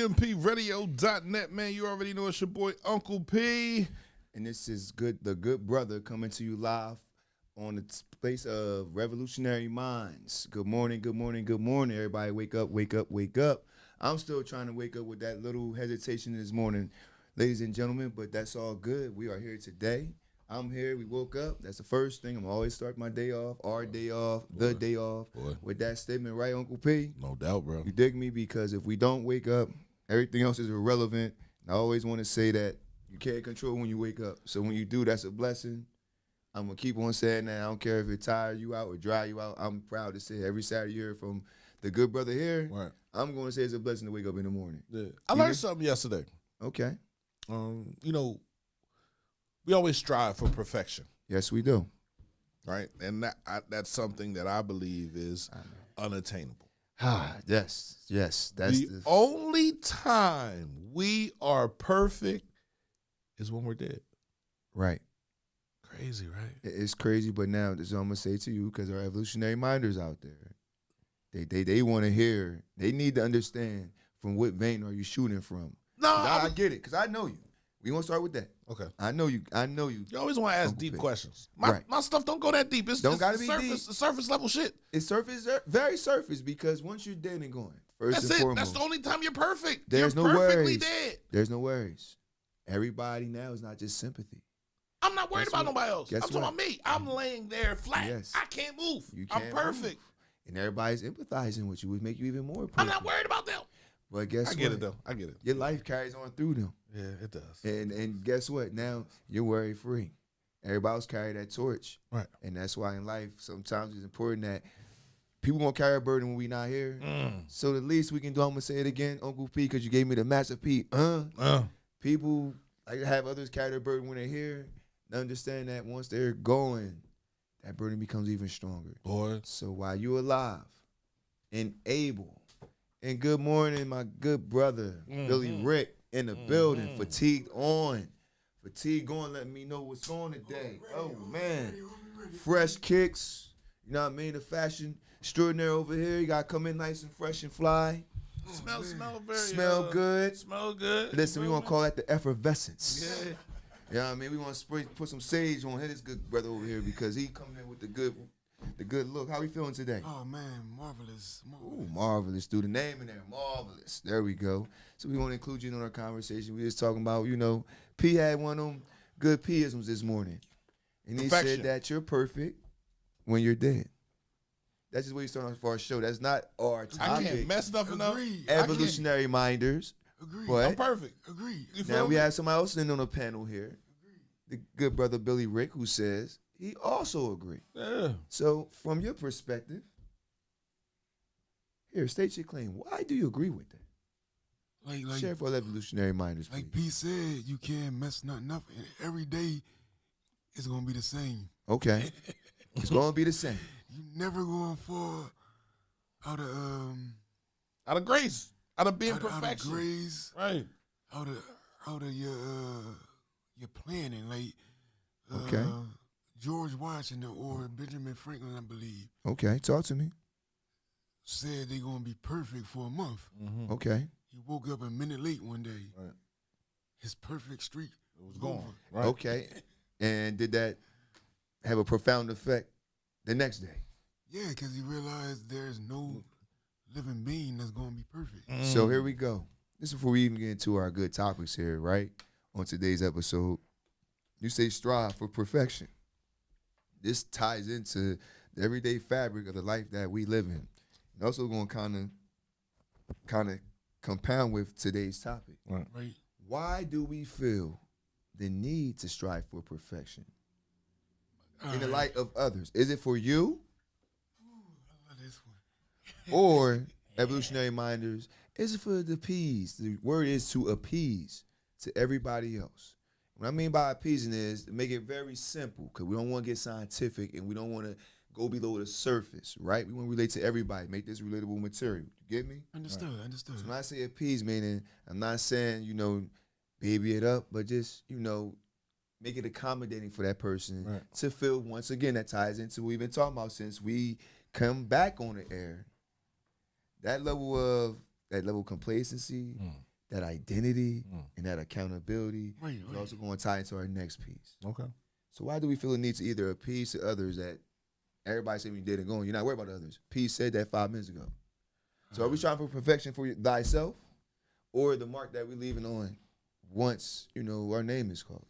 EMPradio.net, man. You already know it's your boy Uncle P. And this is the good brother coming to you live on the place of Revolutionary Mindz. Good morning, good morning, good morning. Everybody wake up, wake up, wake up. I'm still trying to wake up with that little hesitation this morning, ladies and gentlemen, but that's all good. We are here today. I'm here. We woke up. That's the first thing. I'm always start my day off, our day off, the day off with that statement, right, Uncle P? No doubt, bro. You dig me? Because if we don't wake up, everything else is irrelevant. I always want to say that you can't control when you wake up. So when you do, that's a blessing. I'm going to keep on saying that. I don't care if it tire you out or dry you out. I'm proud to say every Saturday here from the good brother here, right. I'm going to say it's a blessing to wake up in the morning. Yeah. I learned something yesterday. Okay. You know, we always strive for perfection. Yes, we do. Right? And that's something that I believe is unattainable. Yes. That's the only time we are perfect is when we're dead. Right. Crazy, right? It's crazy, but now this is what I'm going to say to you because our evolutionary minders out there, they want to hear, they need to understand from what vein are you shooting from. No, I get it because I know you. We gonna start with that. Okay. I know you. You always want to ask deep questions. My stuff don't go that deep. It's gotta be surface, deep. Surface level shit. It's very surface because once you're dead and gone, that's it. Foremost, that's the only time you're perfect. There's you're no perfectly worries. Dead. There's no worries. Everybody now is not just sympathy. I'm not worried about nobody else. I'm talking about me. I'm laying there flat. Yes. I can't move. I'm perfect. Move. And everybody's empathizing with you, which make you even more perfect. I'm not worried about them. But guess what? I get it though. I get it. Your life carries on through them. Yeah, it does. And guess what? Now you're worry free. Everybody else carry that torch. Right. And that's why in life sometimes it's important that people gonna carry a burden when we not here. So the least we can do, I'm gonna say it again, Uncle P, because you gave me the Master P. People like to have others carry their burden when they're here. They understand that once they're going, that burden becomes even stronger. Boy. So while you're alive and able, and good morning, my good brother, Billy Rick in the building, fatigued on, let me know what's going today. Oh man, fresh kicks, you know what I mean? The fashion extraordinary over here. You gotta come in nice and fresh and fly. Smell good. Smell good. Listen, we gonna call that the effervescence. Yeah. You know what I mean? We want to put some sage on his good brother over here because he coming in with the good look. How we feeling today? Oh man, marvelous. Ooh, marvelous. Through the name in there, marvelous. There we go. So we want to include you in our conversation. We was talking about, you know, P had one of them good P-isms this morning, and he said that you're perfect when you're dead. That's just what he's starting off for our show. That's not our topic. I can't mess nothing up. Evolutionary minders. Agreed. But I'm perfect. Agreed. Now we have somebody else in on the panel here. The good brother Billy Rick, who says he also agrees. Yeah. So from your perspective, here, state your claim. Why do you agree with that? Like share for evolutionary minders, please. Like P said, you can't mess nothing up. And every day is gonna be the same. Okay. It's gonna be the same. You never gonna fall out of grace. Out of being perfection. Out of grace. Right. Out of your planning. Like okay. George Washington or Benjamin Franklin, I believe. Okay, talk to me. Said they're gonna be perfect for a month. Mm-hmm. Okay. He woke up a minute late one day. Right. His perfect streak was gone. Right. Okay. And did that have a profound effect the next day? Yeah, because he realized there's no living being that's going to be perfect. So here we go. This is before we even get into our good topics here, right? On today's episode, you say strive for perfection. This ties into the everyday fabric of the life that we live in. And also going to kind of compound with today's topic. Right. Why do we feel the need to strive for perfection in the light of others? Is it for you? I love this one. Or evolutionary minders, is it for the appease? The word is to appease to everybody else. What I mean by appeasing is to make it very simple, because we don't want to get scientific and we don't want to go below the surface, right? We want to relate to everybody, make this relatable material. You get me? Understood. Understood. So when I say appease, meaning I'm not saying, baby it up, but just, make it accommodating for that person to feel, once again, that ties into what we've been talking about since we come back on the air. That level of complacency, that identity and that accountability Right, is right. also going to tie into our next piece. Okay. So why do we feel the need to either appease to others that everybody said we did and going? You're not worried about others. Peace said that 5 minutes ago. So are we trying for perfection for thyself, or the mark that we're leaving on once our name is called?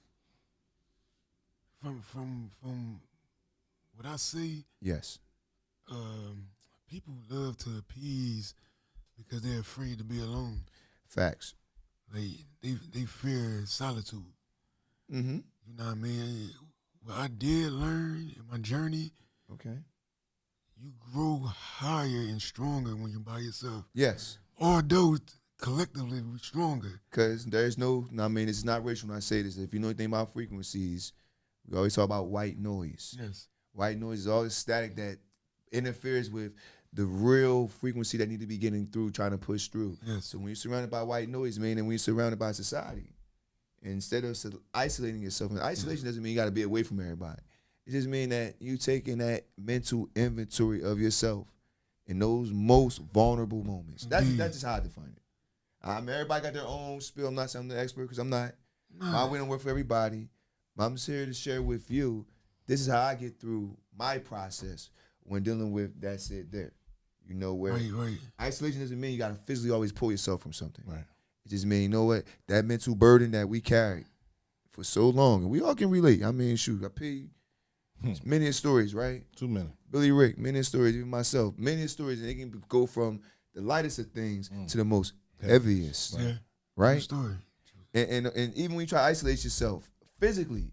From what I see, Yes. people love to appease because they're afraid to be alone. Facts. They fear solitude. Mm-hmm. You know what I mean? What I did learn in my journey, Okay. you grow higher and stronger when you're by yourself. Yes. Although collectively we're stronger. Because there's it's not racial when I say this. If you know anything about frequencies, we always talk about white noise. Yes. White noise is all the static that interferes with the real frequency that need to be getting through, trying to push through. Yes. So when you're surrounded by white noise, man, and when you're surrounded by society, instead of isolating yourself, and isolation doesn't mean you got to be away from everybody. It just means that you taking that mental inventory of yourself in those most vulnerable moments. That's just how I define it. I mean, everybody got their own spiel. I'm not saying I'm the expert because I'm not. My way don't work for everybody. But I'm just here to share with you. This is how I get through my process when dealing with that shit there. You know where Right. isolation doesn't mean you got to physically always pull yourself from something. Right. It just means, you know what, that mental burden that we carried for so long, and we all can relate. I mean, shoot, I pay many stories, right? Too many. Billy Rick, many stories, even myself, many stories, and they can go from the lightest of things to the most heaviest, Yeah. right? True story. And even when you try to isolate yourself physically,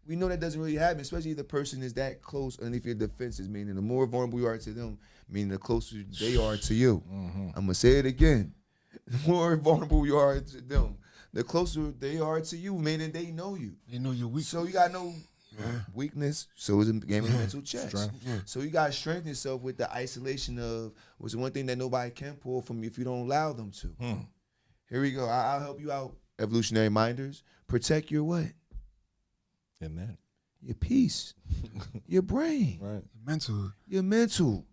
we know that doesn't really happen, especially if the person is that close underneath your defenses, meaning the more vulnerable you are to them, meaning the closer they are to you. Mm-hmm. I'm going to say it again. The more vulnerable you are to them, the closer they are to you, meaning they know you. They know you're weak. So you got no weakness, so it's a game of mental chess. Strength. Yeah. So you got to strengthen yourself with the isolation of what's the one thing that nobody can pull from you if you don't allow them to. Here we go. I'll help you out, Evolutionary Minders. Protect your what? And that. Your peace, your brain, Right. Mental. your mental.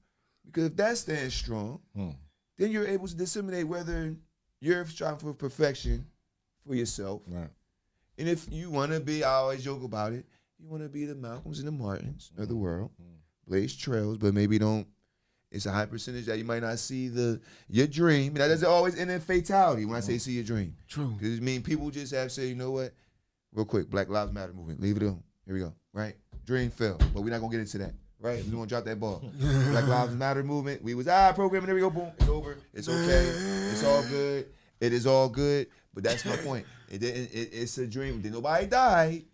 Because if that stands strong, then you're able to disseminate whether you're striving for perfection for yourself. Right. And if you want to be, I always joke about it, you want to be the Malcolms and the Martins of the world, blaze trails, but maybe don't. It's a high percentage that you might not see your dream. That doesn't always end in fatality when I say see your dream. True. Because it means people just have to say, you know what? Real quick, Black Lives Matter movement. Leave it alone. Here we go. Right? Dream fell. But we're not going to get into that. Right? We're going to drop that ball. Black Lives Matter movement. We was, programming. There we go. Boom. It's over. It's okay. It's all good. It is all good. But that's my point. It's a dream. Did nobody die?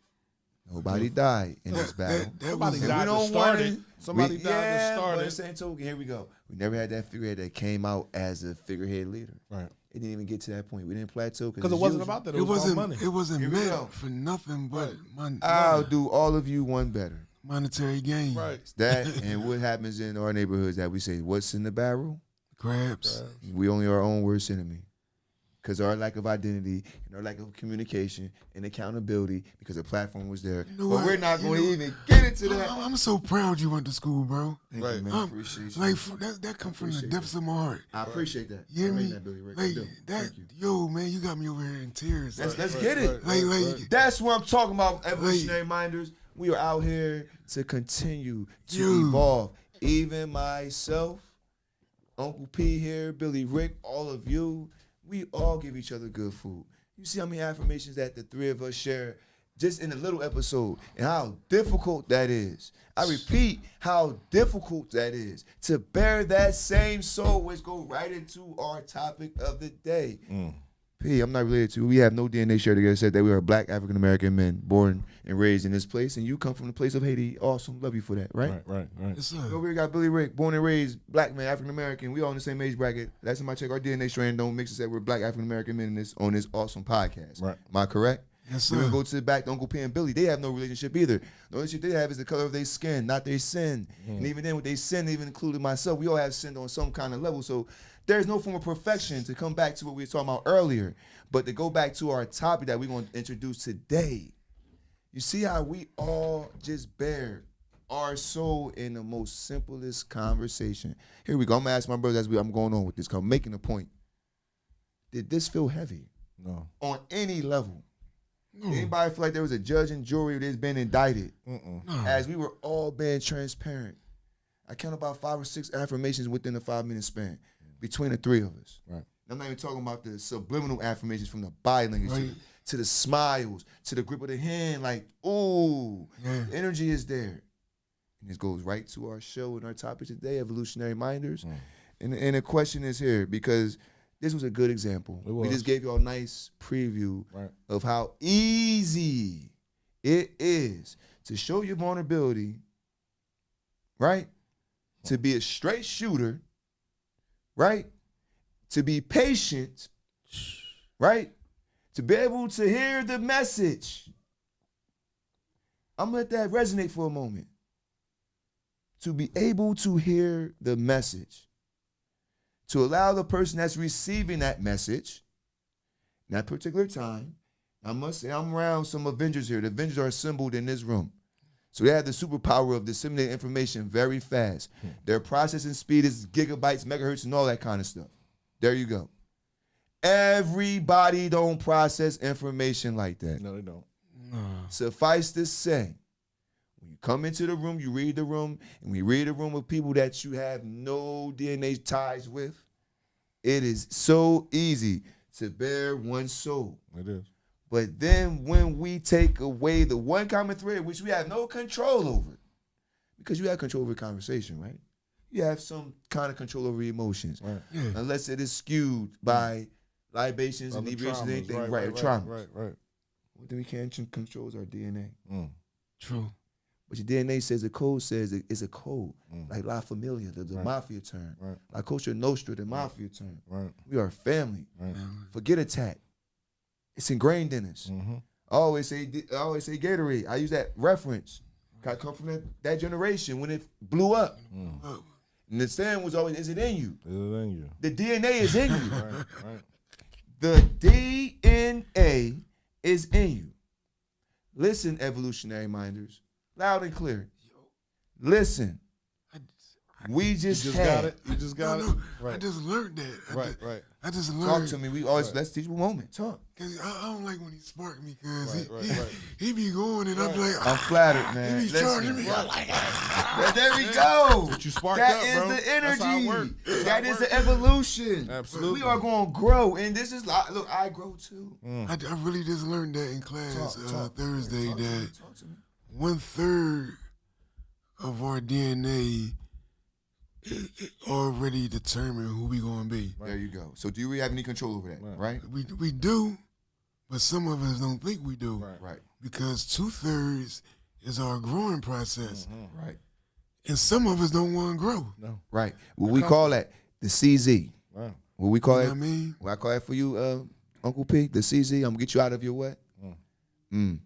Nobody died in this battle. Somebody And died we to don't start want it. Somebody died to start but it. at the same token, here we go. We never had that figurehead that came out as a figurehead leader. Right. It didn't even get to that point. We didn't plateau Because it wasn't about that. It was about money. It wasn't Here we go. meant for nothing but I'll do all of you one better. monetary gain. Right. It's that and what happens in our neighborhoods that we say, what's in the barrel? Crabs. We only our own worst enemy. Because our lack of identity and our lack of communication and accountability, because the platform was there. You know but what? we're not You going to know- even get into that. I'm so proud you went to school, bro. Thank Right. you, man. Appreciate you. Like that come from the Appreciate depths of my heart. I appreciate that. You hear I me? rate that, Billy Rick. I Like do. that, Thank you. yo, man, you got me over here in tears. Let's get it. Like, That's what I'm talking about, Evolutionary Minders. We are out here to continue to Dude. evolve. Even myself, Uncle P here, Billy Rick, all of you, we all give each other good food. You see how many affirmations that the three of us share just in a little episode and how difficult that is. I repeat, how difficult that is to bear that same soul, which go right into our topic of the day. P, I'm not related to. We have no DNA share together. Said that we are Black African American men born and raised in this place, and you come from the place of Haiti. Awesome, love you for that, right? Right. yes, sir. Over here got Billy Rick, born and raised Black man, African American. We all in the same age bracket. Last time I checked, our DNA strand don't mix. It said we're Black African American men on this awesome podcast. Right. Am I correct? Yes, Then we sir. go to the back to Uncle P and Billy. They have no relationship either. The only shit they have is the color of their skin, not their sin. And even then, with their sin, even including myself, we all have sinned on some kind of level. So there's no form of perfection to come back to what we were talking about earlier. But to go back to our topic that we're going to introduce today, you see how we all just bear our soul in the most simplest conversation. Here we go. I'm going to ask my brothers as I'm going on with this, because I'm making a point. Did this feel heavy? No. on any level. No. Anybody feel like there was a judge and jury that's been indicted? No. As we were all being transparent. I count about 5 or 6 affirmations within the 5-minute span between the three of us. Right. I'm not even talking about the subliminal affirmations from the body language Right. to the smiles, to the grip of the hand, like, ooh, Yeah. the energy is there. And this goes right to our show and our topic today, Evolutionary Minders. And the question is here because this was a good example. It We was. just gave you a nice preview Right. of how easy it is to show your vulnerability, right? To be a straight shooter, right? To be patient, right? To be able to hear the message. I'm gonna let that resonate for a moment. To be able to hear the message. To allow the person that's receiving that message, in that particular time, I must say I'm around some Avengers here. The Avengers are assembled in this room. So they have the superpower of disseminating information very fast. Their processing speed is gigabytes, megahertz, and all that kind of stuff. There you go. Everybody don't process information like that. No, they don't. Suffice to say, when you come into the room, you read the room, and we read the room with people that you have no DNA ties with, it is so easy to bear one soul. It is. But then when we take away the one common thread, which we have no control over, because you have control over conversation, right? You have some kind of control over your emotions, Right. Yeah. unless it is skewed by libations, Other inebriations, traumas, anything, right, right, right, trauma. right. What we can't control is our DNA. True. But your DNA says the code says it's a code, Mm. like La Familia, the Right. mafia term, Right. like Cosa Nostra, the mafia term. Right. We are family. Right. Forget attack. It's ingrained in us. Mm-hmm. I always say Gatorade. I use that reference. I come from that generation when it blew up. Oh, And the saying was always, is it in you? It is in you. The DNA is in you. Right. Right. The DNA is in you. Listen, evolutionary minders, loud and clear. Listen. We You just just had. got it. You just got no, it. I Right. just learned that. Right. Right. I just Talk learned. to me. We always let's teach you a moment. Talk. Cause I don't like when he spark me, cause Right. he be going and I'm like, I'm flattered, man. he be charging me. Listen. I'm like, There we go. But you sparked That up, is bro. the That's how it energy. work. That's how That it is work. the evolution. Absolutely. We are going to grow, and this is look. I grow too. I really just learned that in class Thursday Talk to me, that talk to me. 1/3 of our DNA already determine who we gonna be. There you go. So do you really have any control over that? Right. We do, but some of us don't think we do. Right. Because 2/3 is our growing process, Right. and some of us don't want to grow. No. Right. What we call that the CZ. Wow. What we call You know it? what I mean? What I call that for you, Uncle P? The CZ. I'm gonna get you out of your what?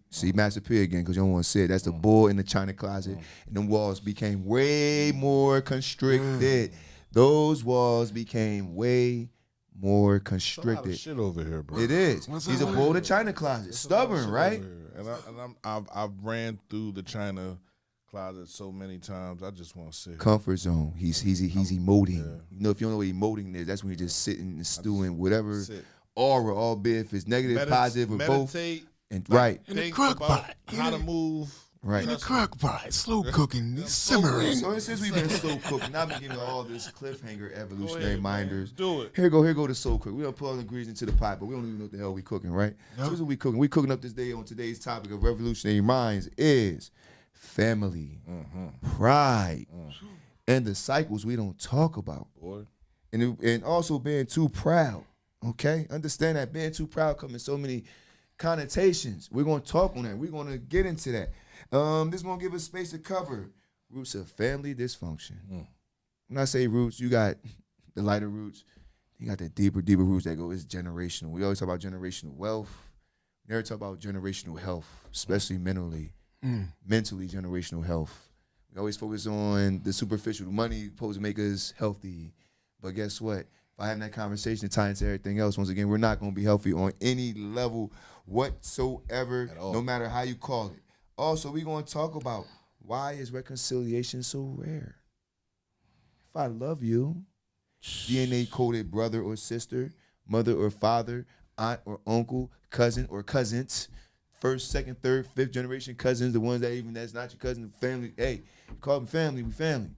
See, Master P again, because you don't want to say it. That's the bull in the china closet. And them walls became way more constricted. Those walls became way more A lot of constricted. shit over here, bro. It is. What's He's a up? bull in the china closet. There's a lot of Stubborn, shit right? over here. And I've ran through the China closet so many times. I just want to sit. Comfort zone. He's emoting. Yeah. You know, if you don't know what emoting is, that's when you're just sitting and stewing whatever sit. aura, albeit if it's negative, positive, or both. meditate, And like, right. In the think crock about pot. how to move. Right. In the crock pot, slow cooking, simmering. So since we've been slow cooking, I've been giving all this cliffhanger evolutionary minders. Do it. Here go the soul cook. We don't put all the ingredients into the pot, but we don't even know what the hell we cooking, right? So this is what we cooking. We cooking up this day on today's topic of Revolutionary Minds is family, pride, and the cycles we don't talk about. Boy. And also being too proud, okay? Understand that being too proud comes in so many connotations. We're going to talk on that. We're going to get into that. This is going to give us space to cover roots of family dysfunction. When I say roots, you got the lighter roots. You got the deeper roots that go, it's generational. We always talk about generational wealth. We never talk about generational health, especially mentally generational health. We always focus on the superficial. Money supposed to make us healthy. But guess what? If I have that conversation and tie into everything else, once again, we're not going to be healthy on any level whatsoever, no matter how you call it. Also, we're going to talk about why is reconciliation so rare? If I love you, DNA-coded brother or sister, mother or father, aunt or uncle, cousin or cousins, first, second, third, fifth generation cousins, the ones that even that's not your cousin, family. Hey, call them family, we family,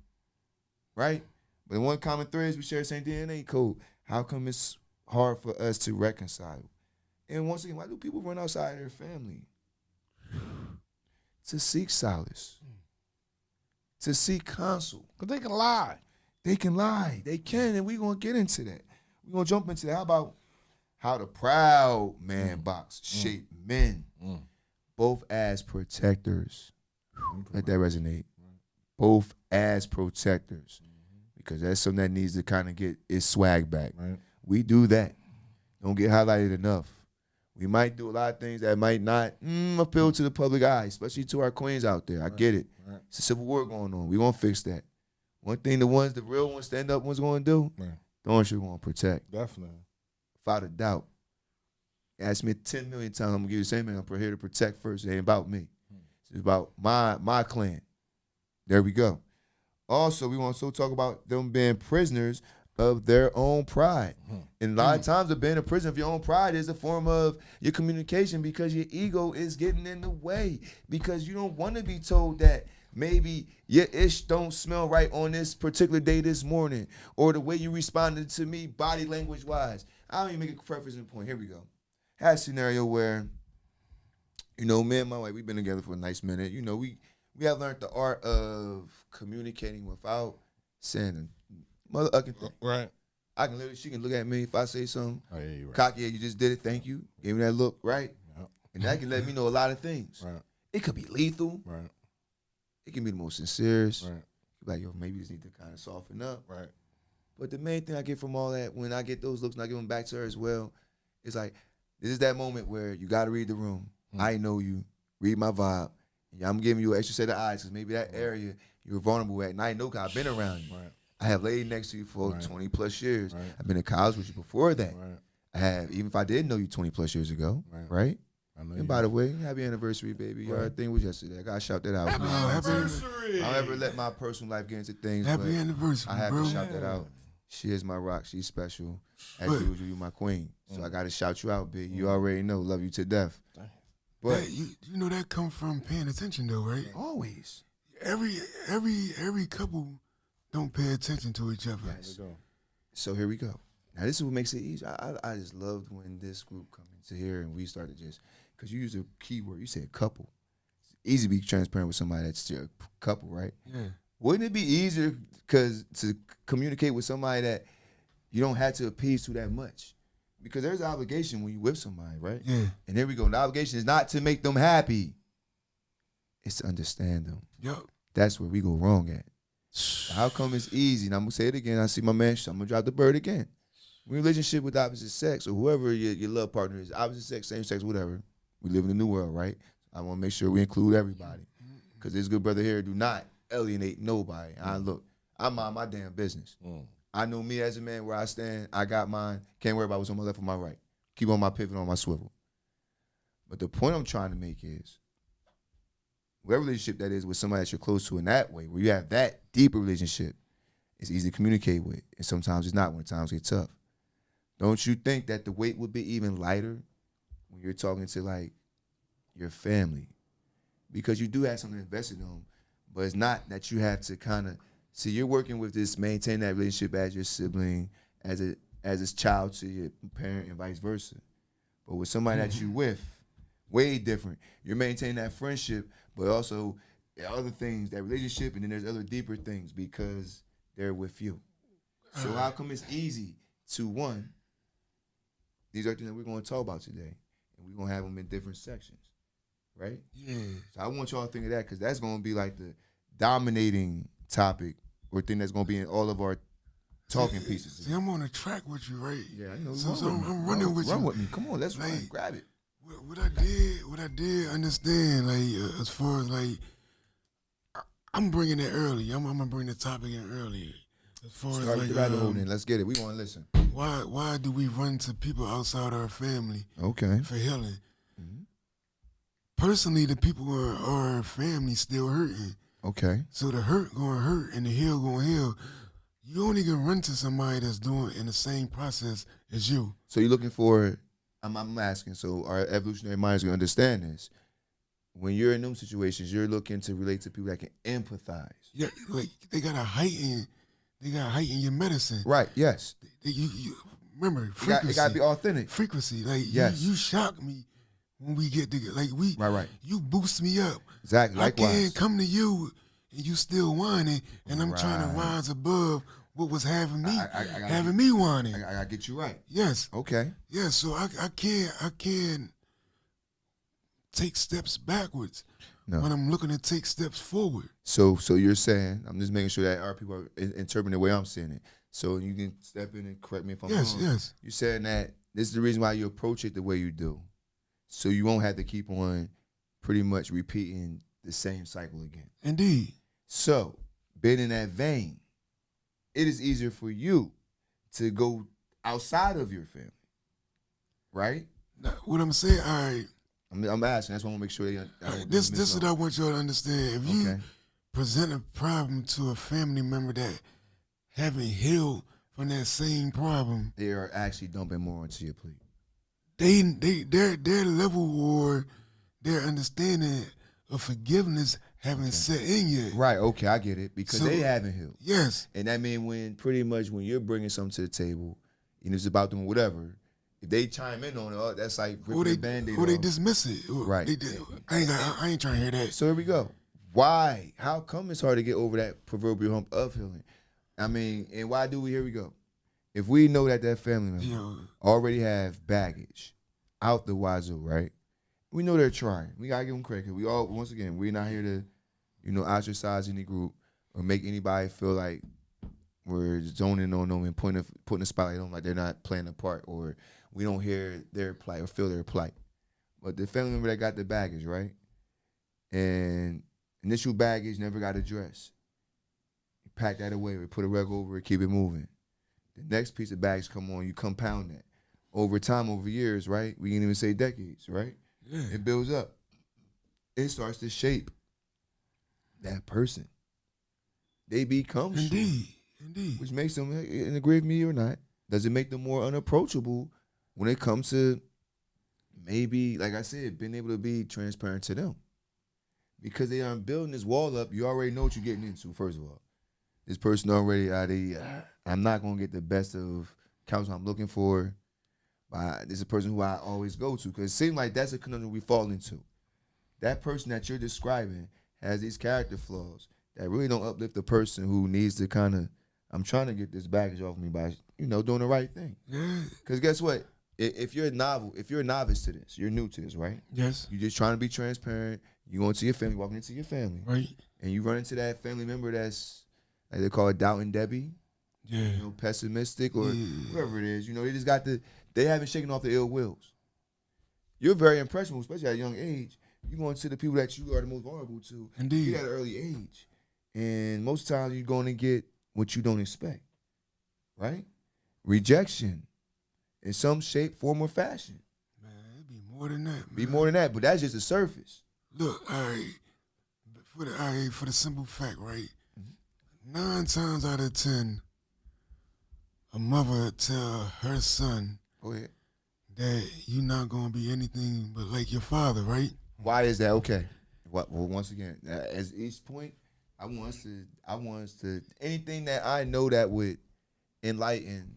right? But the one common thread is we share the same DNA code. How come it's hard for us to reconcile? And once again, why do people run outside their family? To seek solace, to seek counsel. Because they can lie. They can lie. They can, and we're going to get into that. We're going to jump into that. How about how the proud man box shape men, both as protectors. Let that resonate. Both as protectors. Because that's something that needs to kind of get its swag back. Right. We do that. Don't get highlighted enough. We might do a lot of things that might not appeal to the public eye, especially to our queens out there. I get it. Right. It's a civil war going on. We're going to fix that. One thing the real ones, stand up ones going to do, the ones you're going to protect. Definitely. Without a doubt. Ask me 10 million times, I'm going to give you the same thing. I'm here to protect first. It ain't about me. It's about my clan. There we go. Also, we want to talk about them being prisoners of their own pride. And a lot of times, being a prisoner of your own pride is a form of your communication because your ego is getting in the way. Because you don't want to be told that maybe your ish don't smell right on this particular day this morning, or the way you responded to me body language wise. I don't even make a preface and point. Here we go. Had a scenario where, me and my wife, we've been together for a nice minute. We have learned the art of communicating without saying a motherfucking thing. Right. She can look at me if I say something. Oh, yeah, you're right. Cocky, yeah, you just did it, thank you. Gave me that look, right? Yep. And that can let me know a lot of things. Right. It could be lethal. Right. It can be the most sincere. Right. Like, yo, maybe you just need to kind of soften up. Right. But the main thing I get from all that, when I get those looks and I give them back to her as well, is like, this is that moment where you got to read the room. I know you. Read my vibe. And I'm giving you an extra set of eyes because maybe that area you're vulnerable at. And I know because I've been around you. Right. I have laid next to you for 20 plus years. Right. I've been in college with you before that. Right. I have, even if I didn't know you 20 plus years ago, right? I know. And by the way, happy anniversary, baby. Your thing was yesterday. I gotta shout that out. Happy anniversary. I don't ever let my personal life get into things. Happy but anniversary, I have bro. to shout that out. She is my rock. She's special. As usual, you my queen. So I gotta shout you out, big. You already know. Love you to death. But That, you know that come from paying attention though, right? always. Every couple don't pay attention to each other. Yes. So here we go. Now this is what makes it easy. I just loved when this group come into here and we started just, because you used a key word. You said couple. It's easy to be transparent with somebody that's your couple, right? Yeah. Wouldn't it be easier to communicate with somebody that you don't have to appease to that much? Because there's an obligation when you with somebody, right? Yeah. And here we go. The obligation is not to make them happy. It's to understand them. Yup. That's where we go wrong at. How come it's easy? And I'm going to say it again. I see my man, I'm going to drop the bird again. Relationship with opposite sex or whoever your love partner is, opposite sex, same sex, whatever. We live in a new world, right? I want to make sure we include everybody. Because this good brother here do not alienate nobody. I mind my damn business. I know me as a man where I stand. I got mine. Can't worry about what's on my left or my right. Keep on my pivot, on my swivel. But the point I'm trying to make is, whatever relationship that is with somebody that you're close to in that way, where you have that deeper relationship, it's easy to communicate with. And sometimes it's not when times get tough. Don't you think that the weight would be even lighter when you're talking to, like, your family? Because you do have something invested in them, but it's not that you have to kind of, see, you're working with this, maintain that relationship as your sibling, as a child to your parent and vice versa. But with somebody that you with, way different. You're maintaining that friendship, but also other things, that relationship, and then there's other deeper things because they're with you. So how come it's easy to, one, these are things that we're going to talk about today, and we're going to have them in different sections, right? Yeah. So I want y'all to think of that because that's going to be like the dominating topic or thing that's going to be in all of our talking pieces. See, I'm on a track with you, right? Yeah, I know. So I'm running with you. Run with me. Come on, let's run. Like, Grab it. What I did understand, like, as far as, like, I'm bringing it early. I'm gonna bring the topic in early. As far Start as, with like, the rabbit hole then. Let's get it. We want to listen. why do we run to people outside our family Okay. for healing? Personally, the people who are our family still hurting. Okay. So the hurt gonna hurt and the heal gonna heal. You only can run to somebody that's doing in the same process as you. So you're looking for I'm asking, so our evolutionary minds gonna understand this. When you're in those situations, you're looking to relate to people that can empathize. Yeah, like they gotta heighten your medicine. Right, yes. You remember It frequency. gotta be authentic. Frequency, like Yes. you shock me when we get together. Like Right. you boost me up. Exactly, I likewise. can't come to you and you still whining, and I'm trying to Right. rise above what was having me I me whining. I gotta get you right. Yes. Okay. Yeah, so I can't take steps backwards No. when I'm looking to take steps forward. So you're saying, I'm just making sure that our people are interpreting the way I'm saying it. So you can step in and correct me if I'm wrong. Yes. You're saying that this is the reason why you approach it the way you do. So you won't have to keep on pretty much repeating the same cycle again. Indeed. So, being in that vein, it is easier for you to go outside of your family. Right? Now, what I'm saying, all right. I'm asking. That's why I want to make sure This is what I want y'all to understand. If you Okay. present a problem to a family member that haven't healed from that same problem, They are actually dumping more onto your plate. their level or their understanding of forgiveness haven't set in yet. Right, okay, I get it. Because So- they haven't healed. Yes. And that means when you're bringing something to the table, and it's about them whatever, if they chime in on it, that's like ripping the Band-Aid Or they off. dismiss it. Right. I ain't trying to hear that. So here we go. Why? How come it's hard to get over that proverbial hump of healing? I mean, and why do we? Here we go. If we know that family member Yo, already have baggage out the wazoo, right? We know they're trying. We gotta give them credit. 'Cause we all, once again, we're not here to, ostracize any group or make anybody feel like we're zoning on them and putting a spotlight on them like they're not playing a part, or we don't hear their plight or feel their plight. But the family member that got the baggage, right? And initial baggage never got addressed. You pack that away, we put a rug over it, keep it moving. The next piece of baggage come on, you compound that. Over time, over years, right? We can even say decades, right? yeah. It builds up. It starts to shape that person. They become strong, Indeed. which makes them, and agree with me or not, does it make them more unapproachable when it comes to maybe, like I said, being able to be transparent to them? Because they aren't building this wall up, you already know what you're getting into, first of all. This person already, I'm not going to get the best of counsel I'm looking for. This is a person who I always go to, because it seems like that's a conundrum we fall into. That person that you're describing has these character flaws that really don't uplift the person who needs to kind of, I'm trying to get this baggage off me by, doing the right thing. Yeah. Because guess what? If you're a novice to this, you're new to this, right? Yes. You're just trying to be transparent. You go into your family, walking into your family, Right. and you run into that family member that's, like they call it, doubting Debbie, Yeah. pessimistic, or Yeah. whatever it is. They just got they haven't shaken off the ill wills. You're very impressionable, especially at a young age. You going to the people that you are the most vulnerable to. Indeed. You're at an early age. And most times you're going to get what you don't expect, right? Rejection in some shape, form, or fashion. Man, it'd be more than that, man. Be more than that, but that's just the surface. Look, all right, for the simple fact, right? 9 times out of 10, a mother tell her son Go ahead. that you're not gonna be anything but like your father, right? Why is that? Okay. Well, once again, as each point, I want us to anything that I know that would enlighten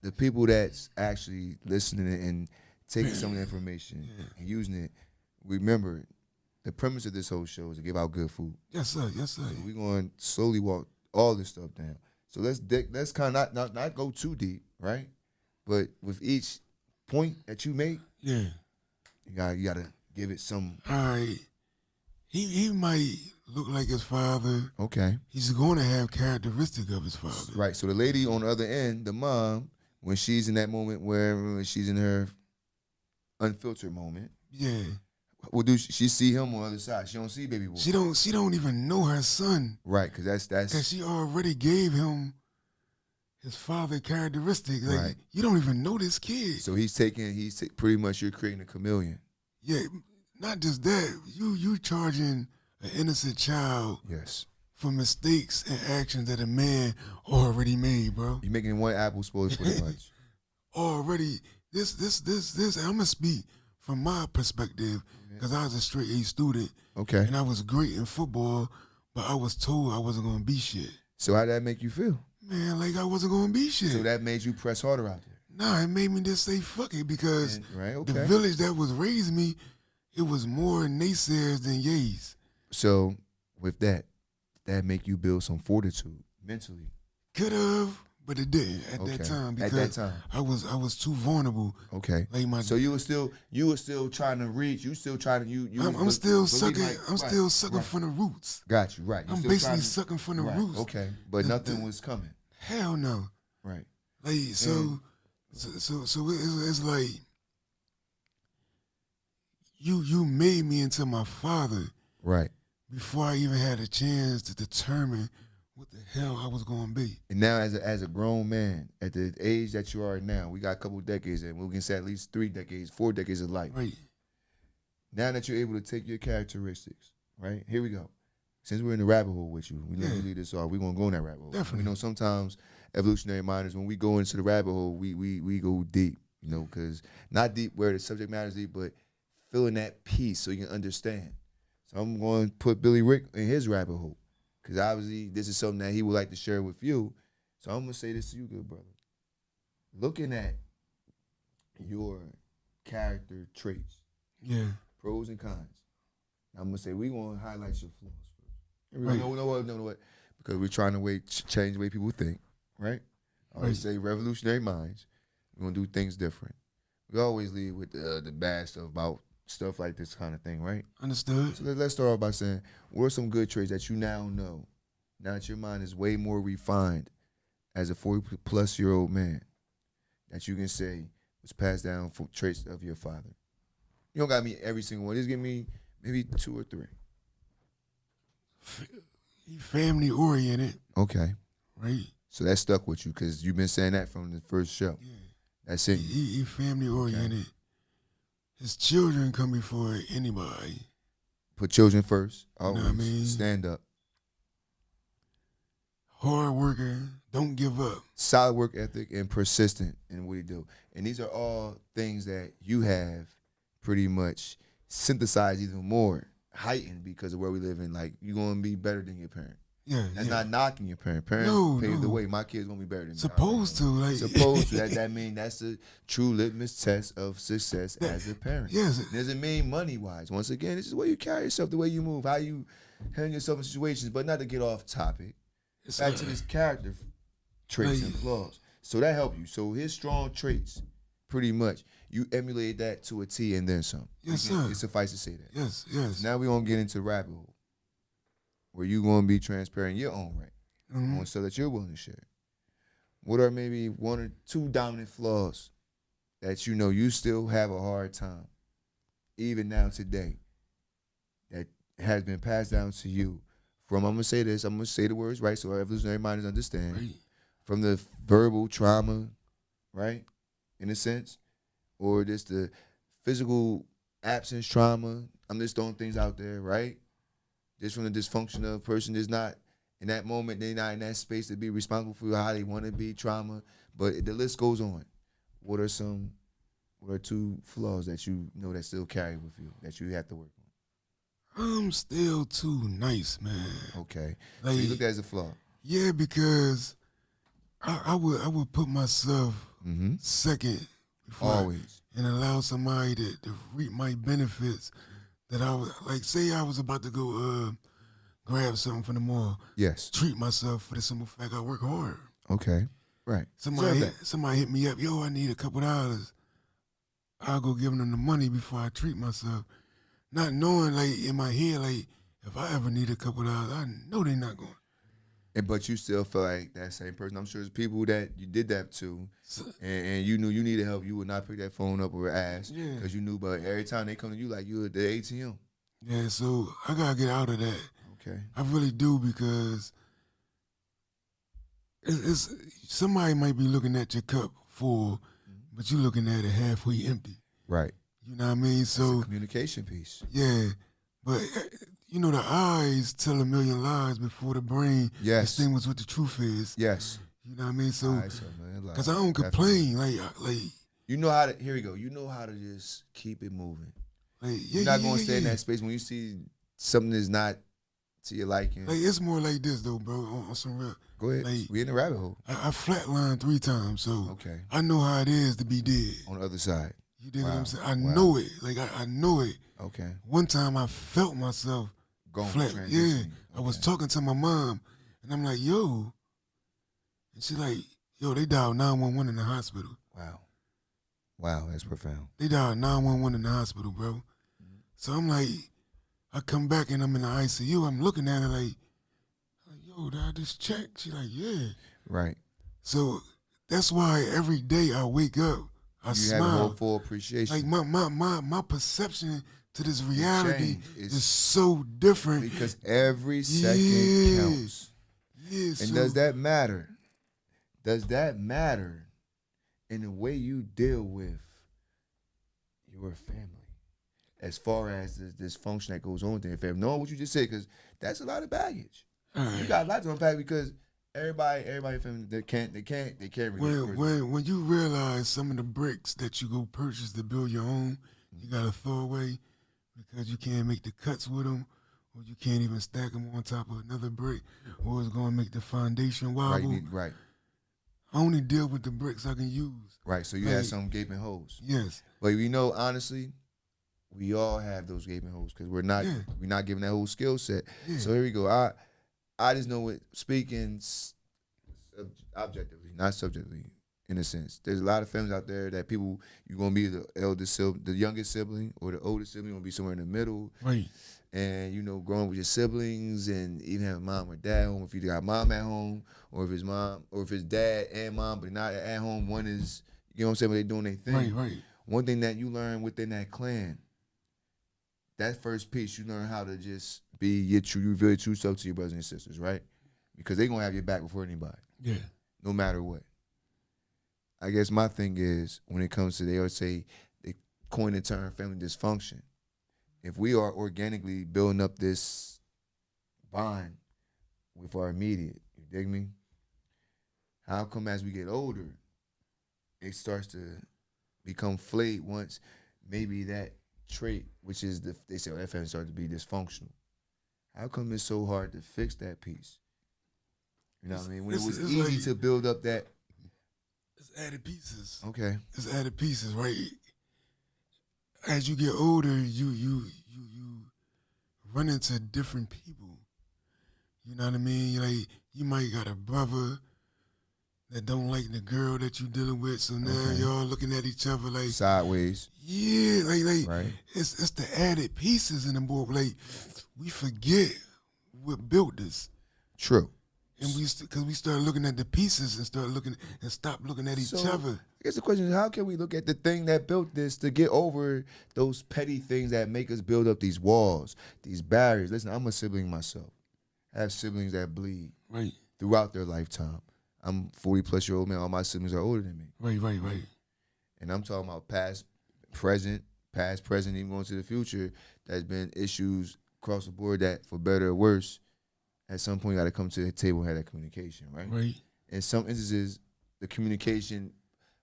the people that's actually listening and taking some of the information and using it. Remember, the premise of this whole show is to give out good food. Yes, sir. Yes, sir. So we're going to slowly walk all this stuff down. So let's kind of not go too deep, right? But with each point that you make, Yeah. you gotta give it some. All right. He might look like his father. Okay. He's going to have characteristic of his father. Right. So the lady on the other end, the mom, when she's in that moment when she's in her unfiltered moment, Yeah. what do she see him on the other side? She don't see baby boy. She don't even know her son. Right, because that's Cause she already gave him his father characteristic. Like, Right. you don't even know this kid. so pretty much you're creating a chameleon. Yeah, not just that. You charging an innocent child Yes. for mistakes and actions that a man already made, bro. You're making one apple spoil for the bunch. Already this. I'm gonna speak from my perspective because I was a straight A student. Okay. And I was great in football, but I was told I wasn't gonna be shit. So how did that make you feel? Man, like I wasn't gonna be shit. So that made you press harder out there. Nah, it made me just say fuck it because Okay. the village that was raising me, it was more naysayers than yays. So with that make you build some fortitude mentally. Could have, but it didn't at Okay. that time At because that time. I was too vulnerable. Okay. Like So you were still trying to reach. You still trying to you. I'm still sucking. Like, I'm still sucking from the roots. Got you right. I'm basically sucking from the roots. Okay, but nothing was coming. Hell no. Right. Like so it's like you made me into my father Right. before I even had a chance to determine what the hell I was gonna be. And now, as a grown man, at the age that you are now, we got a couple decades, and we can say at least 3 decades, 4 decades of life. Right. Now that you're able to take your characteristics, right? Here we go. Since we're in the rabbit hole with you, we never leave this off. We're gonna go in that rabbit hole. Definitely. We know sometimes evolutionary minders, when we go into the rabbit hole, we go deep, you know, because not deep where the subject matter is deep, but feeling that peace so you can understand. So I'm going to put Billy Rick in his rabbit hole, because obviously this is something that he would like to share with you. So I'm gonna say this to you, good brother. Looking at your character traits, pros and cons. I'm gonna say we gonna highlight your flaws first. Right. Know what? Because we're trying to change the way people think, right? I always say revolutionary minds. We're gonna do things different. We always lead with the bad stuff about stuff like this kind of thing, right? Understood. So let's start off by saying, what are some good traits that you now know, now that your mind is way more refined as a 40-plus-year-old man, that you can say was passed down from traits of your father? You don't got me every single one. Just give me maybe 2 or 3. He family oriented, Okay. right? So that stuck with you because you've been saying that from the first show. Yeah. That's it. He family oriented. Okay. His children come before anybody. Put children first. Always. You know what I mean? Stand up. Hard worker. Don't give up. Solid work ethic and persistent in what he do. And these are all things that you have pretty much synthesized even more, heightened because of where we live in. Like, you're going to be better than your parent. Yeah, That's not knocking your parent. Parents paved the way. My kid's going to be better than me. Supposed to. Like. Supposed to. That means that's the true litmus test of success as a parent. Yes. Doesn't mean money-wise. Once again, this is the way you carry yourself, the way you move, how you handle yourself in situations, but not to get off topic. Back to this character traits and flaws. So that helped you. So his strong traits, pretty much, you emulated that to a T and then some. Yes, sir. It suffice to say that. Yes. So now we're going to get into the rabbit hole, where you're going to be transparent in your own right, on stuff that you're willing to share. What are maybe 1 or 2 dominant flaws that you know you still have a hard time, even now today, that has been passed down to you from, I'm going to say this, I'm going to say the words right so our evolutionary minders understand, Right. from the verbal trauma, right, in a sense, or just the physical absence trauma. I'm just throwing things out there, right? Just from the dysfunction of a person is not in that moment, they're not in that space to be responsible for how they want to be, trauma. But the list goes on. What are 2 flaws that you know that still carry with you that you have to work on? I'm still too nice, man. Okay. Like, so you look at it as a flaw. Yeah, because I would put myself second before Always. and allow somebody to reap my benefits. That I was like, say I was about to go grab something from the mall. Yes. Treat myself for the simple fact I work hard. Okay. Right. Somebody hit me up. Yo, I need a couple $. I'll go give them the money before I treat myself. Not knowing, like, in my head, like, if I ever need a couple $, I know they're not going. But you still feel like that same person. I'm sure there's people that you did that to, and you knew you needed help. You would not pick that phone up or ask because you knew. But every time they come to you, like you at the ATM. Yeah, so I gotta get out of that. Okay. I really do, because it's somebody might be looking at your cup full, but you're looking at it halfway empty. Right. You know what I mean? So that's a communication piece. Yeah, but you know, the eyes tell a million lies before the brain distinguishes what the truth is. Yes. You know what I mean? So, because I don't complain. Like You know how to. Here we go. You know how to just keep it moving. Like, You're not gonna stay in that space when you see something that's not to your liking. Like, it's more like this though, bro. On some real. Go ahead. Like, We in the rabbit hole. I flatlined 3 times, so Okay. I know how it is to be dead. On the other side. You dig what I'm saying? I Wow. know it. Like I know it. Okay. One time I felt myself Going flat. Yeah. transitioning. I was Okay. talking to my mom, and I'm like, yo. And she like, yo, they dialed 911 in the hospital. Wow. Wow, that's profound. They dialed 911 in the hospital, bro. So I'm like, I come back and I'm in the ICU. I'm looking at her like, yo, did I just check? She like, yeah. Right. So that's why every day I wake up, I You smile. have a whole full appreciation. Like my perception to this reality It's is so different. because every second counts. Yeah. And So, does that matter? Does that matter in the way you deal with your family? As far as the dysfunction that goes on with their family. Knowing what you just said, because that's a lot of baggage. You got a lot to unpack because everybody family, they can't really. when you realize some of the bricks that you go purchase to build your home, you gotta throw away because you can't make the cuts with them, or you can't even stack them on top of another brick, or it's gonna make the foundation wobble. Right. I only deal with the bricks I can use. Right. So you Like, have some gaping holes. Yes. But you know, honestly, we all have those gaping holes because we're not given that whole skill set. Yeah. So here we go. I just know what speaking objectively, not subjectively, in a sense. There's a lot of families out there that people you're gonna be the youngest sibling, or the oldest sibling, gonna be somewhere in the middle. Right. And growing up with your siblings, and even having mom or dad home. If you got mom at home, or if it's mom, or if it's dad and mom, but not at home, one is what I'm saying, but they doing their thing. Right. One thing that you learn within that clan, that first piece, you learn how to just be you reveal your true self to your brothers and sisters, right? Because they're gonna have your back before anybody. Yeah. No matter what. I guess my thing is, when it comes to, they always say, they coin the term family dysfunction. If we are organically building up this bond with our immediate, you dig me? How come as we get older, it starts to become flayed once maybe that trait, which is they say, that family started to be dysfunctional. How come it's so hard to fix that piece? You know what I mean? When it was easy like, to build up that. It's added pieces. Okay. It's added pieces, right? As you get older, you run into different people. You know what I mean? Like, you might got a brother that don't like the girl that you dealing with, so now y'all looking at each other like sideways. Yeah, like right. It's the added pieces in the book. Like, we forget what built this. True. And because we start looking at the pieces and stop looking at each other. I guess the question is, how can we look at the thing that built this to get over those petty things that make us build up these walls, these barriers? Listen, I'm a sibling myself. I have siblings that bleed throughout their lifetime. I'm 40-plus-year-old man. All my siblings are older than me. Right. And I'm talking about past, present, even going to the future. There's been issues across the board that, for better or worse, at some point you got to come to the table and have that communication, right? Right. In some instances, the communication,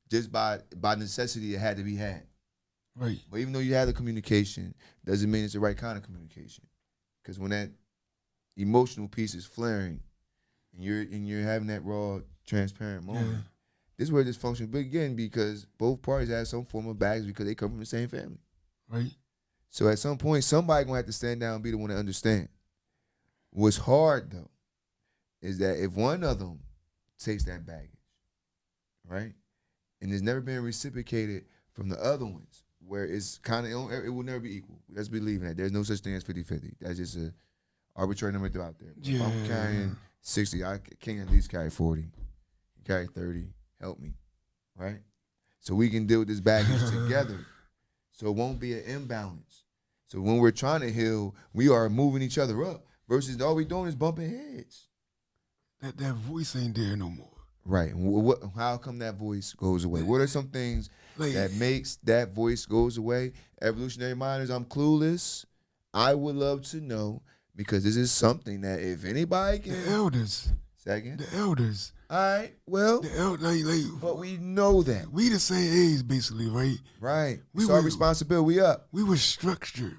just by necessity, it had to be had. Right. But even though you had the communication, doesn't mean it's the right kind of communication. Because when that emotional piece is flaring, and you're having that raw, transparent moment, this is where dysfunction begins, because both parties have some form of baggage because they come from the same family. Right. So at some point, somebody gonna have to stand down and be the one to understand. What's hard though is that if one of them takes that baggage, right, and it's never been reciprocated from the other ones, where it's kind of, it will never be equal. Let's believe in that. There's no such thing as 50-50. That's just a arbitrary number out there. If I'm carrying 60, I can't at least carry 40. Carry 30. Help me, right? So we can deal with this baggage together. So it won't be an imbalance. So when we're trying to heal, we are moving each other up. Versus all we doing is bumping heads. That voice ain't there no more. Right. How come that voice goes away? What are some things that makes that voice goes away? Evolutionary Minders, I'm clueless. I would love to know, because this is something that if anybody can. The elders. Second. The elders. All right. Well, but we know that. We the same age, basically, right? Right. We It's our were- responsibility. We up. We were structured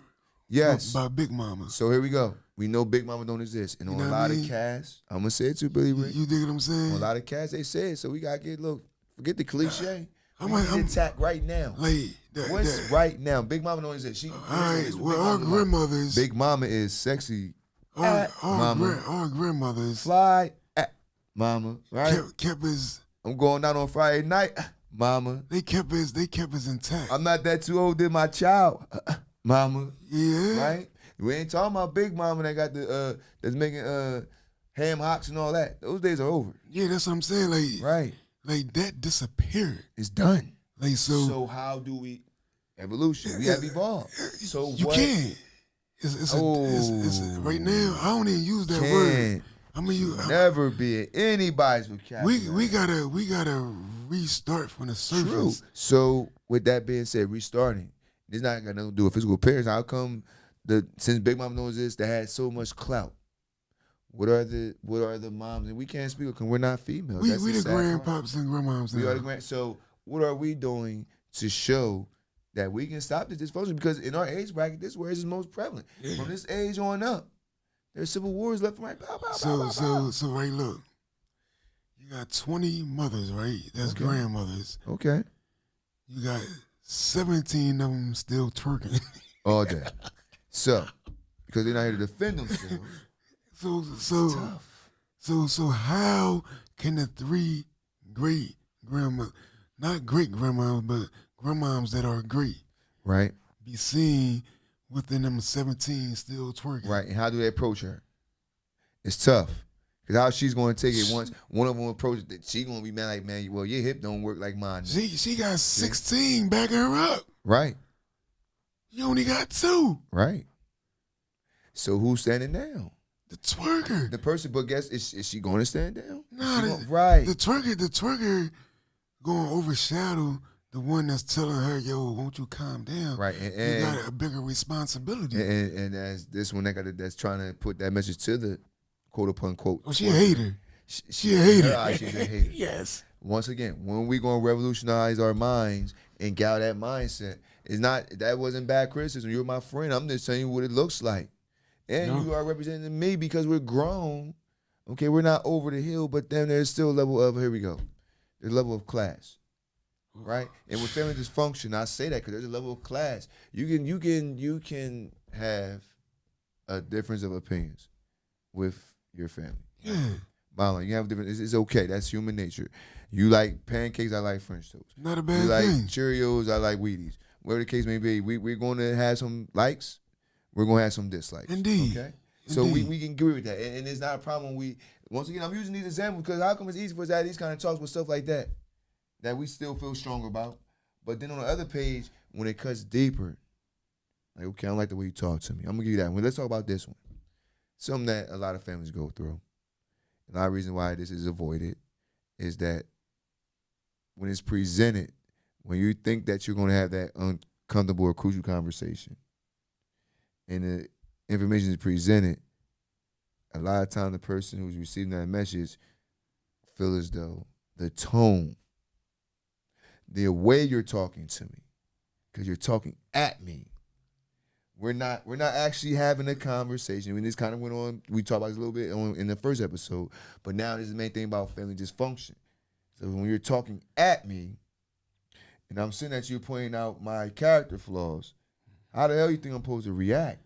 Yes. by Big Mama. So here we go. We know Big Mama don't exist. And You on know a what I lot mean? of casts, I'm going to say it too, Billy Ray. You dig what I'm On saying? a lot of casts, they say it. So we got to get, look, forget the cliche. I'm We like- need attack right now. Like, What's right now? Big Mama don't exist. all right, well, our grandmothers, Big Mama is sexy. our Mama. grandmothers Fly at Mama, right? kept us. I'm going out on Friday night, Mama. They kept us intact. I'm not that too old, did my child, Mama, Yeah. right? We ain't talking about Big Mama that got the that's making ham hocks and all that. Those days are over. Yeah, that's what I'm saying. Like, Right. like that disappeared. It's done. Like, so how do we evolution? We have evolved. So you what? can't. It's right now. I don't even use that word. Can't I mean, you. never be in anybody's vocabulary. We gotta restart from the surface. True. So with that being said, restarting. It's not got nothing to do with physical appearance. How come since Big Mama knows this, that had so much clout? What are the moms? And we can't speak because we're not females. We That's the sad part. grandpops and grandmoms. We now. are the grand. So what are we doing to show that we can stop this dysfunction? Because in our age bracket, this is where it's most prevalent. Yeah. From this age on up, there's civil wars left and right. Pow, pow, pow, pow, pow. So right, look. You got 20 mothers, right? That's Okay. grandmothers. Okay. You got 17 of them still twerking. All day. So, because they're not here to defend themselves. So how can the 3 great grandmas, not great grandmas, but grandmoms that are great, Right. be seen within them 17 still twerking? Right. And how do they approach her? It's tough. Because how she's going to take it once one of them approaches it, she going to be mad like, man, well, your hip don't work like mine. She got 16 backing her up. Right. You only got 2. Right. So who's standing down? The twerker. The person, but guess, is she going to stand down? Nah, Right. The twerker gonna overshadow the one that's telling her, yo, won't you calm down? Right. You And got a bigger responsibility. and as this one that's trying to put that message to the quote unquote. Oh, she a hater. She a In hater. her eyes, she's a hater. Yes. Once again, when we gonna revolutionize our minds and get out of that mindset, it's not that wasn't bad criticism. You're my friend. I'm just telling you what it looks like. And No. you are representing me because we're grown. Okay, we're not over the hill, but then there's still a level of, here we go, there's a level of class, right? And with family dysfunction, I say that because there's a level of class. You can have a difference of opinions with your family. Yeah. Marlon, you have different. It's okay. That's human nature. You like pancakes, I like French toast. Not a You bad like thing. Cheerios, I like Wheaties. Whatever the case may be, we're going to have some likes. We're going to have some dislikes. Indeed. Okay? So Indeed. we can agree with that. And it's not a problem. Once again, I'm using these examples because how come it's easy for us to have these kind of talks with stuff like that we still feel stronger about. But then on the other page, when it cuts deeper, like, okay, I don't like the way you talk to me. I'm going to give you that one. Let's talk about this one. Something that a lot of families go through. And a lot of reason why this is avoided is that when it's presented, when you think that you're going to have that uncomfortable or crucial conversation, and the information is presented, a lot of time the person who's receiving that message feel as though the tone, the way you're talking to me, because you're talking at me, we're not actually having a conversation. I mean, this kind of went on. We talked about this a little bit in the first episode, but now this is the main thing about family dysfunction. So when you're talking at me, and I'm sitting at you pointing out my character flaws, how the hell you think I'm supposed to react?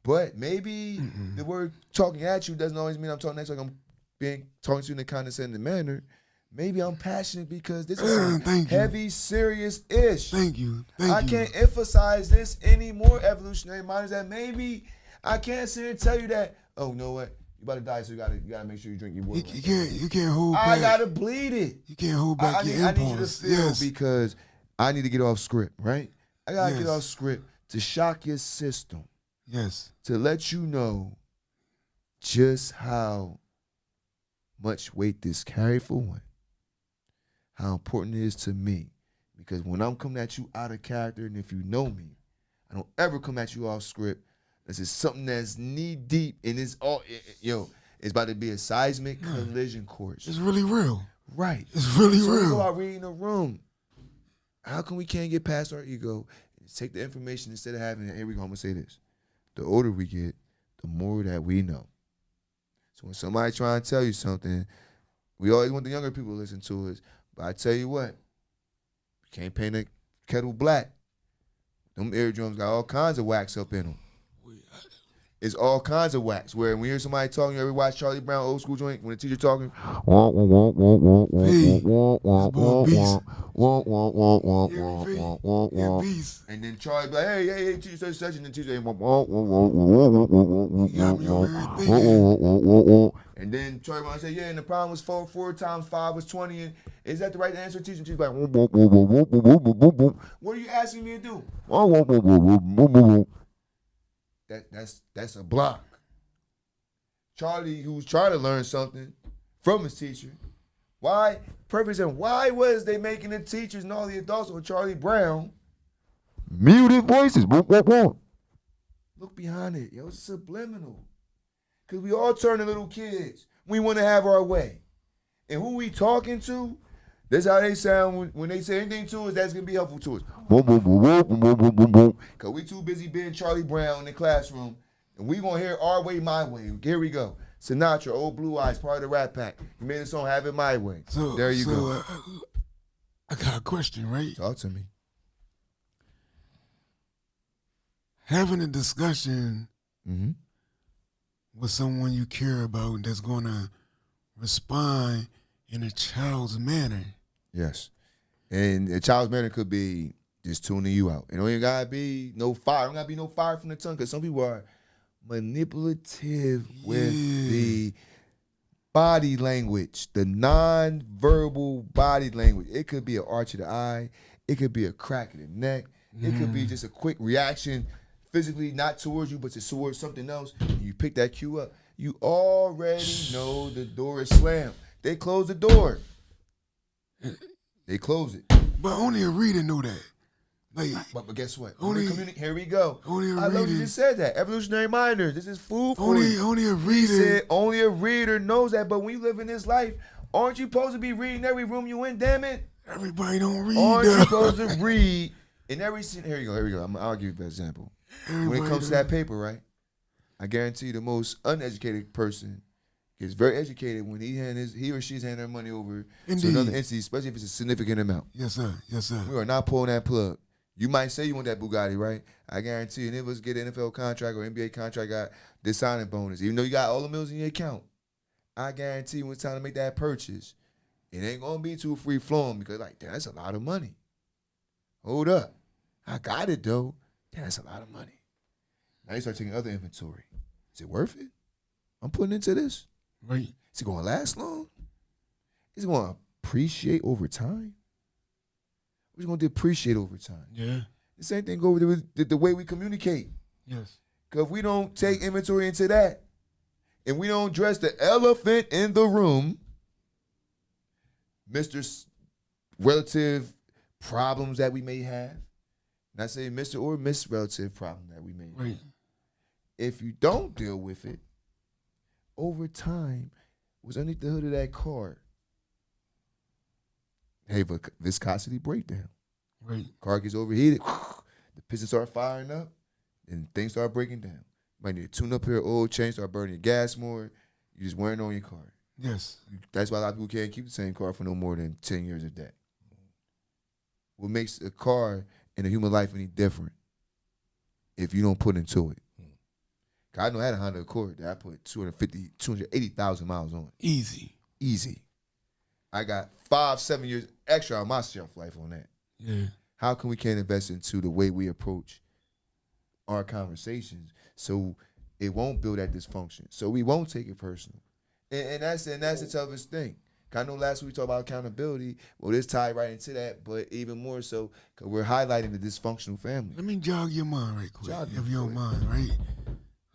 But maybe the word talking at you doesn't always mean I'm talking next, like I'm talking to you in a condescending manner. Maybe I'm passionate because this is heavy, serious-ish. Thank you. I can't emphasize this anymore, Evolutionary Mindz, that maybe I can't sit here and tell you that, oh, you know what? You about to die, so you gotta make sure you drink your water. You can't hold back. I gotta bleed it. You can't hold back your I need you to impulse. feel Yes. because I need to get off script, right? I gotta get Yes. off script to shock your system, Yes. to let you know just how much weight this carry for one, how important it is to me. Because when I'm coming at you out of character, and if you know me, I don't ever come at you off script. This is something that's knee deep, and it's all It's about to be a seismic collision course. It's really real. Right. It's really So we real. go out reading the room. How come we can't get past our ego? Take the information instead of having it. Here we go. I'm going to say this. The older we get, the more that we know. So when somebody trying to tell you something, we always want the younger people to listen to us. But I tell you what, you can't paint a kettle black. Them eardrums got all kinds of wax up in them. It's all kinds of wax. Where when you hear somebody talking, you ever watch Charlie Brown old school joint when the teacher talking? Beast. And then Charlie be like, hey, teacher says such and the teacher. And then Charlie Brown say, yeah, and the problem was 4 times 5 was 20. And is that the right answer, teacher? And she's like, what are you asking me to do? That's a block. Charlie, who's trying to learn something from his teacher. Why? Purpose and why was they making the teachers and all the adults on Charlie Brown muted voices? Look behind it. Yo, it's subliminal. Because we all turn to little kids. We want to have our way. And who we talking to, that's how they sound when they say anything to us that's going to be helpful to us. Because we too busy being Charlie Brown in the classroom. And we going to hear our way, my way. Here we go. Sinatra, Old Blue Eyes, part of the Rat Pack. He made a song, Have It My Way. So there you go. I got a question, right? Talk to me. Having a discussion with someone you care about that's going to respond in a child's manner. Yes. And a child's manner could be just tuning you out. It don't even got to be no fire. It don't got to be no fire from the tongue because some people are manipulative with the body language, the non-verbal body language. It could be an arch of the eye. It could be a crack in the neck. It could be just a quick reaction physically, not towards you, but towards something else. You pick that cue up. You already know the door is slammed. They close the door. They close it. But only a reader know that. Like, but guess what? Here we go. I love you just said that. Evolutionary Minders. This is food for you. Only a reader. He said only a reader knows that. But when you live in this life, aren't you supposed to be reading every room you in? Damn it. Everybody don't read. Aren't you supposed to read in every scene? Here you go. I'll give you an example. When it comes to that paper, right? I guarantee you the most uneducated person gets very educated when he or she's handing their money over to another entity, especially if it's a significant amount. Yes, sir. Yes, sir. We are not pulling that plug. You might say you want that Bugatti, right? I guarantee you, and if us get an NFL contract or NBA contract, got this signing bonus, even though you got all the mills in your account, I guarantee you when it's time to make that purchase, it ain't gonna be too free flowing because like, damn, that's a lot of money. Hold up, I got it though. Damn, that's a lot of money. Now you start taking other inventory. Is it worth it? I'm putting into this. Right. Is it gonna last long? Is it gonna appreciate over time? We're going to depreciate over time. Yeah. The same thing goes with the way we communicate. Yes. Because if we don't take inventory into that, and we don't address the elephant in the room, Mr. Relative problems that we may have, not saying Mr. or Miss Relative problem that we may have. Right. If you don't deal with it, over time, what's underneath the hood of that car? Hey, but viscosity breakdown. Right. Car gets overheated, the pistons start firing up, and things start breaking down. You might need to tune up your oil change, start burning your gas more. You just wearing on your car. Yes. That's why a lot of people can't keep the same car for no more than 10 years a day. What makes a car in a human life any different if you don't put into it? I know I had a Honda Accord that I put 280,000 miles on. Easy. I got 5-7 years extra on my shelf life on that. Yeah. How come we can't invest into the way we approach our conversations so it won't build that dysfunction, so we won't take it personal? And that's the toughest thing. I know last week we talked about accountability. Well, this tied right into that, but even more so because we're highlighting the dysfunctional family. Let me jog your mind right quick, if you don't mind, right?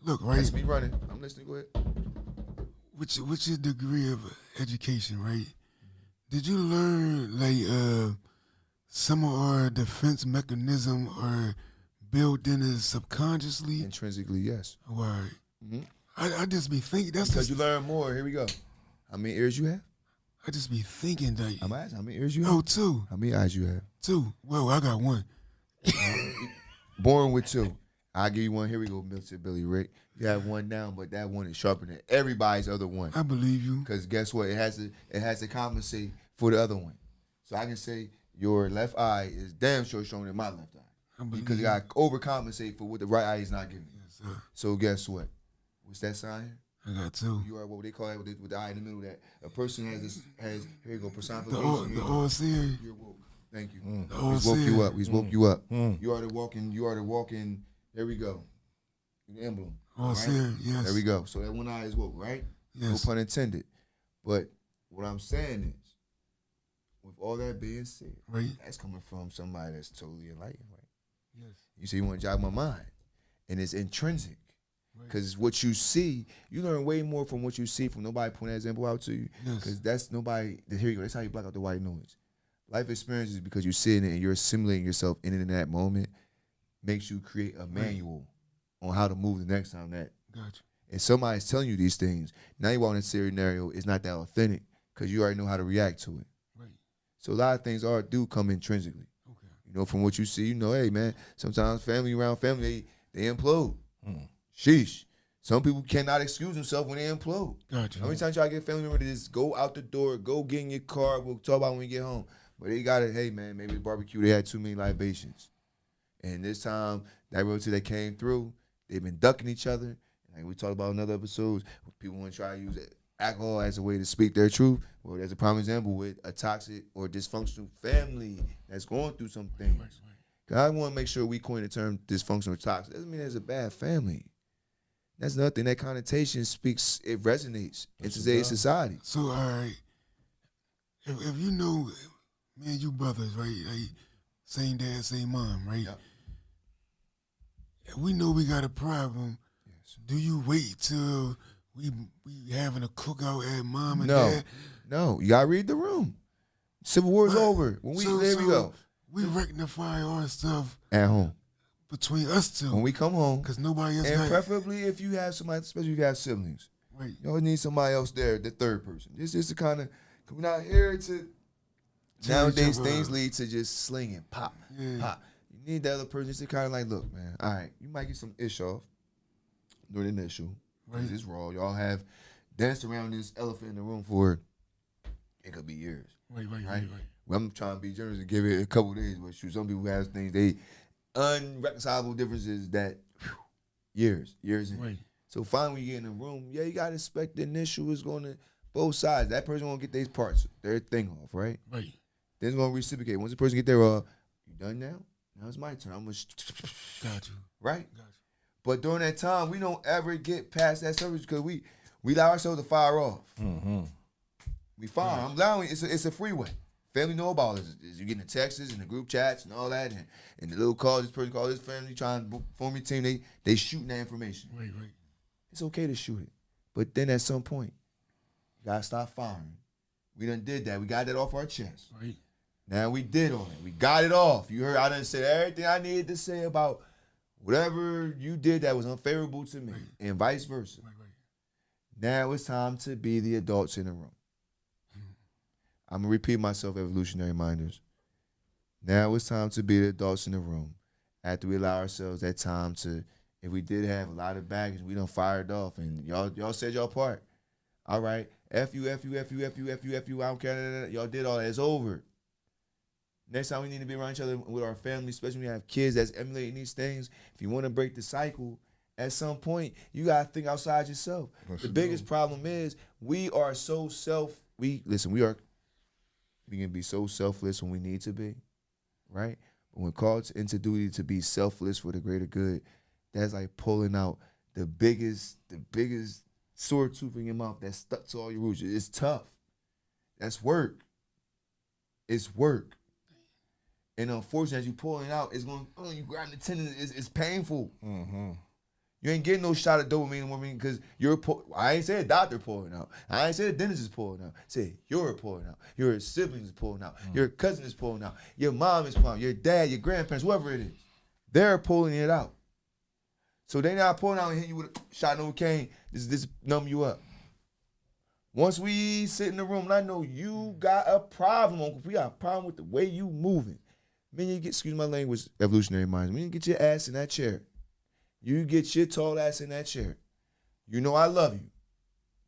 Look, right? That's me running. I'm listening. Go ahead. What's your degree of education, right? Did you learn like some of our defense mechanism are built in as subconsciously? Intrinsically, yes. Right. Mm-hmm. I just be thinking. That's Because just, you learn more. Here we go. How many ears you have? I just be thinking that. I'm asking how many ears you Oh, have? 2. How many eyes you have? 2. Well, I got 1. Born with 2. I'll give you one. Here we go, Mr. Billy Rick. You have one now, but that one is sharper than everybody's other one. I believe you. Because guess what? It has to compensate for the other one. So I can say your left eye is damn sure stronger than my left eye. I believe Because you you. got to overcompensate for what the right eye is not giving you. Yes, sir. So guess what? What's that sign? I got 2. You are what they call it with the eye in the middle. That a person has here you go, The personification. overseer. You're woke. Thank you. The He's woke you overseer. up. He's woke you up. You are the walking. There we go. The emblem. Overseer, yes. There we go. So that one eye is woke, right? Yes. No pun intended. But what I'm saying is, with all that being said, Right. that's coming from somebody that's totally enlightened, right? Yes. You say you want to jog my mind, and it's intrinsic. Right. Because what you see, you learn way more from what you see from nobody pointing that example out to you. Yes. Because that's nobody, here you go, that's how you block out the white noise. Life experiences, because you sit in it and you're assimilating yourself in that moment, makes you create a manual on how to move the next time that. Gotcha. And somebody's telling you these things. Now you walk in a scenario, it's not that authentic because you already know how to react to it. Right. So a lot of things do come intrinsically. Okay. You know, from what you see, hey, man, sometimes family around family, they implode. Sheesh. Some people cannot excuse themselves when they implode. Gotcha. How many times y'all get a family member to just go out the door, go get in your car, we'll talk about when we get home. But they got it, hey, man, maybe the barbecue, they had too many libations. And this time, that royalty that came through, they've been ducking each other. Like we talked about in other episodes, people want to try to use alcohol as a way to speak their truth. Well, there's a prime example with a toxic or dysfunctional family that's going through some things. Right. I want to make sure we coin the term dysfunctional or toxic. Doesn't mean there's a bad family. That's nothing. That connotation speaks, it resonates in today's society. So, all right, if you know, me and you brothers, right? Like, same dad, same mom, right? Yep. If we know we got a problem, Yes. do you wait till we having a cookout at mom and dad? No, you gotta read the room. Civil War's Right. over. When there we go. We rectify our stuff At home. between us two. When we come home. Because nobody else And got preferably if you have somebody, especially if you have siblings. Right. You always need somebody else there, the third person. This is the kind of, we're not here to, nowadays things lead to just slinging, pop, pop. You need the other person just to kind of like, look, man, all right, you might get some ish off during the initial. Right. It's raw. Y'all have danced around this elephant in the room for, it could be years. Right. Well, I'm trying to be generous and give it a couple days, but shoot, some people have things, they unreconcilable differences that, years in. Right. So finally, you get in the room, you got to expect the initial is going to, both sides, that person going to get their parts, their thing off, right? Right. Then it's going to reciprocate. Once the person get their, you done now? Now it's my turn. I'm going to, Got you. right? Got you. But during that time, we don't ever get past that service because we allow ourselves to fire off. Mm-hmm. We fire. I'm allowing, it's a freeway. Family know about this. You getting the texts and the group chats and all that, and the little calls, this person called his family, trying to form a team, they shooting that information. Right. It's okay to shoot it. But then at some point, you gotta stop firing. We done did that. We got that off our chest. Right. Now we did all that. We got it off. You heard I done said everything I needed to say about whatever you did that was unfavorable to me, and vice versa. Right. Now it's time to be the adults in the room. I'm gonna repeat myself, Evolutionary Minders. Now it's time to be the adults in the room. After we allow ourselves that time to, if we did have a lot of baggage, we done fired off, and y'all said y'all part. All right, F you, I don't care. Y'all did all that. It's over. Next time we need to be around each other with our family, especially when we have kids that's emulating these things. If you want to break the cycle, at some point, you got to think outside yourself. The biggest problem is we are so we can be so selfless when we need to be, right? But when called into duty to be selfless for the greater good, that's like pulling out the biggest sword tooth in your mouth that's stuck to all your roots. It's tough. That's work. It's work. And unfortunately, as you pulling it out, it's going, you grab the tendon, it's painful. Mm-hmm. You ain't getting no shot of dopamine because I ain't say a doctor pulling out. I ain't say a dentist is pulling out. I said you're pulling out. Your siblings is pulling out. Your cousin is pulling out. Your mom is pulling out. Your dad, your grandparents, whoever it is, they're pulling it out. So they not pulling out and hit you with a shot of Novocaine. This numb you up. Once we sit in the room and I know you got a problem, Uncle, we got a problem with the way you moving. Man, you get, excuse my language, Revolutionary Mindz, when you get your ass in that chair, you get your tall ass in that chair. You know I love you.